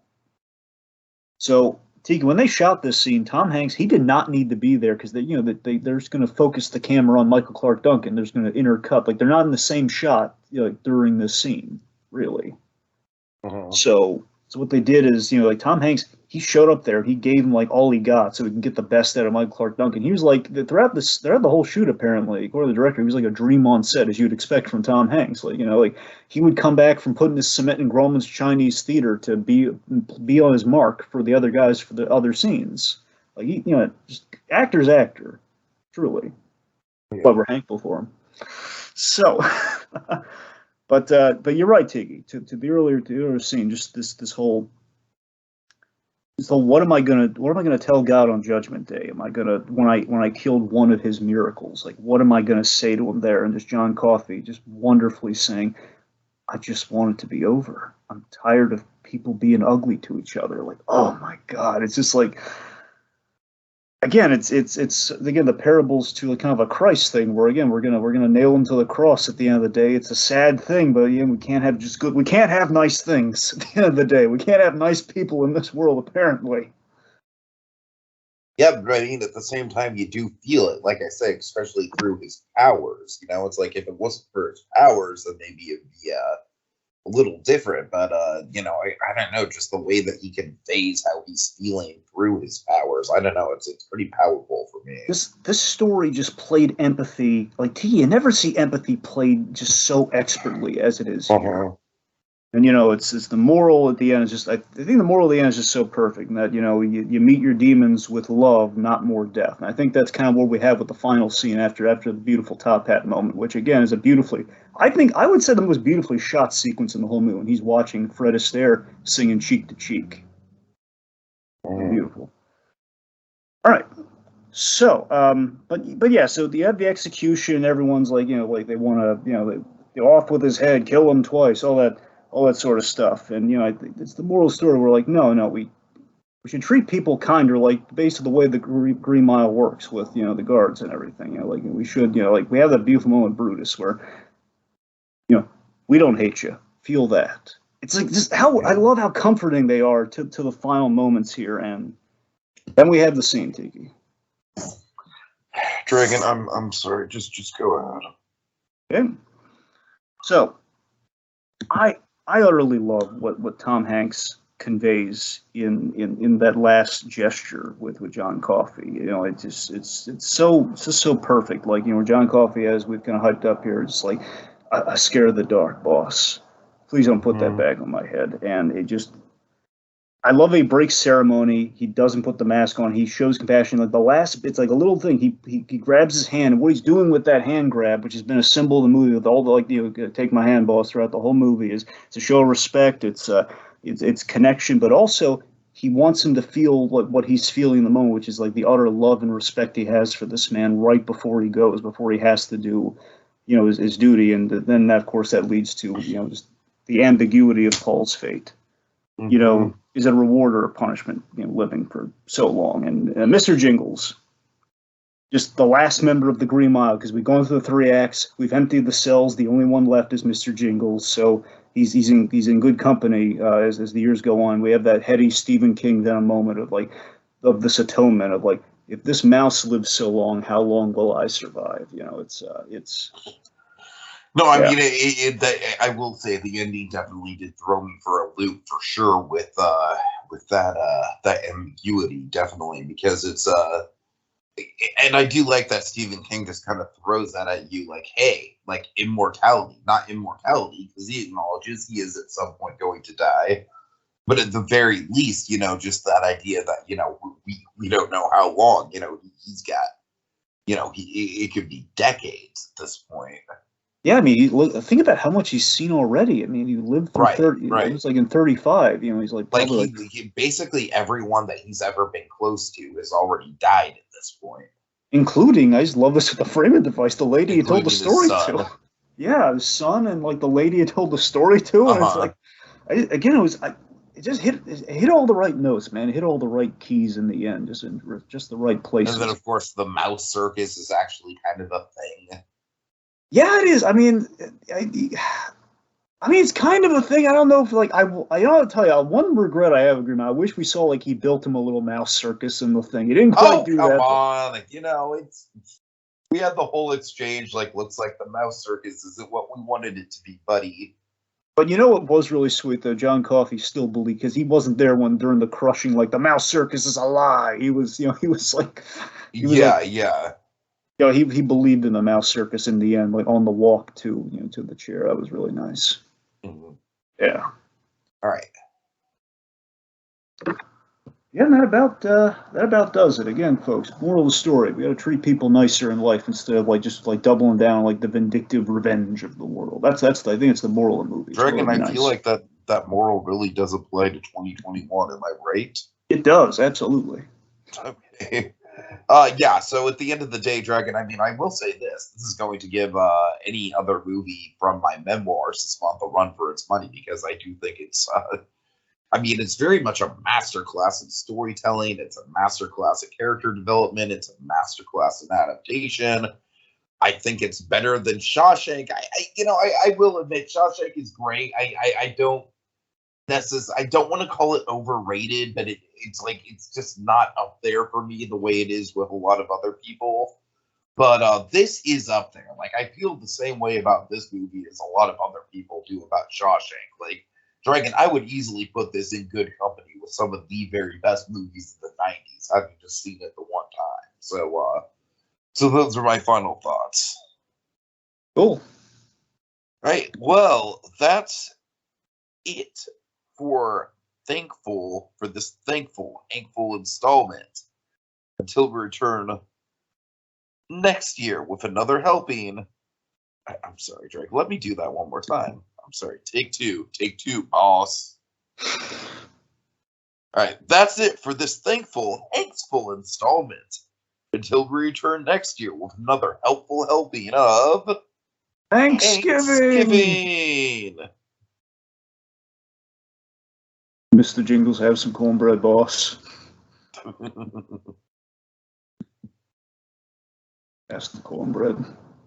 So, Tiki, when they shot this scene, Tom Hanks, he did not need to be there because they're just going to focus the camera on Michael Clark Duncan. There's going to intercut, like they're not in the same shot, during this scene, really. Uh-huh. So what they did is, like Tom Hanks, he showed up there, he gave him like all he got so he can get the best out of Michael Clark Duncan. He was like throughout the whole shoot, apparently, according to the director, he was like a dream on set, as you'd expect from Tom Hanks. Like, like he would come back from putting his cement in Grauman's Chinese theater to be on his mark for the other guys for the other scenes. Like he, just actor's actor, truly. Yeah. But we're thankful for him. So, but you're right, Tiki. To the earlier scene, just this whole. So what am I gonna tell God on Judgment Day? Am I gonna when I killed one of his miracles? Like, what am I gonna say to him there? And just John Coffey just wonderfully saying, I just want it to be over. I'm tired of people being ugly to each other. Like, oh my God, it's just like. Again, it's again the parables to like kind of a Christ thing, where again we're gonna nail him to the cross at the end of the day. It's a sad thing, but again we can't have nice things at the end of the day. We can't have nice people in this world, apparently. Yeah, but I mean, at the same time, you do feel it, like I say, especially through his powers. It's like if it wasn't for his powers, then maybe it'd be a little different, but I don't know, just the way that he can phase how he's feeling through his powers. I don't know, it's pretty powerful for me. This story just played empathy like you never see empathy played just so expertly as it is here. And it's the moral at the end is just I think the moral at the end is just so perfect, and that you meet your demons with love, not more death. And I think that's kind of what we have with the final scene after the beautiful top hat moment, which again is I would say the most beautifully shot sequence in the whole movie. When he's watching Fred Astaire singing Cheek to Cheek. Beautiful. All right. So, but yeah, so you have the execution. Everyone's like, like they want to, they're off with his head, kill him twice, all that sort of stuff. And I think it's the moral story. We're like, no, we should treat people kinder, like based on the way the Green Mile works with the guards and everything. Like we should, like we have that beautiful moment, Brutus, where we don't hate you. Feel that. It's like just how I love how comforting they are to the final moments here, and then we have the scene, Tiki. Dragon, I'm sorry. Just go ahead. Okay. So, I utterly love what Tom Hanks conveys in that last gesture with John Coffey. It's so perfect. Like where John Coffey, as we've kind of hyped up here, it's like I scare the dark, boss. Please don't put that bag on my head. And it just. I love he breaks ceremony. He doesn't put the mask on. He shows compassion. Like the last, it's like a little thing. He grabs his hand. And what he's doing with that hand grab, which has been a symbol of the movie, with all the take my hand, boss, throughout the whole movie, is to show respect. It's connection, but also he wants him to feel what he's feeling in the moment, which is like the utter love and respect he has for this man right before he goes, before he has to do, his duty, and then of course that leads to just the ambiguity of Paul's fate. Is it a reward or a punishment, living for so long? And Mr. Jingles, just the last member of the Green Mile, because we've gone through the 3 acts, we've emptied the cells, the only one left is Mr. Jingles, so he's in good company as the years go on. We have that heady Stephen King then a moment of this atonement of like, if this mouse lives so long, how long will I survive? It's. No, I mean, I will say the ending definitely did throw me for a loop for sure with that ambiguity, definitely, because it's and I do like that Stephen King just kind of throws that at you, like, hey, like immortality, not immortality, because he acknowledges he is at some point going to die, but at the very least, just that idea that we don't know how long, he's got, it could be decades at this point. Yeah, I mean, think about how much he's seen already. I mean, he lived through Right, 30. right. It was like in 35. He's like Like probably he basically everyone that he's ever been close to has already died at this point, including. I just love this with the framing device. The lady he told the including his story son. to. Yeah, his son and like the lady he told the story to, and it's Uh-huh. like, it just hit all the right notes, man. It hit all the right keys in the end, just the right And then places. of course the mouse circus is actually kind of a thing. Yeah, it is. I mean, it's kind of a thing. I don't know if like I gotta tell you one regret I have, Green. I wish we saw like he built him a little mouse circus in the thing. He didn't quite Oh, do come that. on. Like, it's we had the whole exchange, like, looks like the mouse circus isn't what we wanted it to be, buddy. But you know what was really sweet though? John Coffey still believed because he wasn't there when during the crushing, like the mouse circus is a lie. He was, he was like, Yeah. he believed in the mouse circus in the end, like on the walk to the chair. That was really nice. Mm-hmm. Yeah. All right. Yeah, and that about does it. Again, folks. Moral of the story: we got to treat people nicer in life instead of like just like doubling down on, like the vindictive revenge of the world. That's I think it's the moral of the movie. Dragon, Really I nice. feel like that moral really does apply to 2021. Am I right? It does, absolutely. Okay. Yeah, so at the end of the day, Dragon, I mean, I will say this. This is going to give any other movie from my memoirs this month a run for its money because I do think it's it's very much a masterclass in storytelling. It's a masterclass in character development. It's a masterclass in adaptation. I think it's better than Shawshank. I will admit Shawshank is great. I don't I don't want to call it overrated, but it's just not up there for me the way it is with a lot of other people. But this is up there. Like, I feel the same way about this movie as a lot of other people do about Shawshank. Like, Dragon, I would easily put this in good company with some of the very best movies of the 90s, having just seen it the one time. So those are my final thoughts. Cool. Right. Well, that's it for this thankful installment. Until we return next year with another helping. I'm sorry, Drake. Let me do that one more time. I'm sorry. Take two, boss. All right, that's it for this thankful installment. Until we return next year with another helpful helping of Hanksgiving. Mr. Jingles, have some cornbread, boss. That's the cornbread.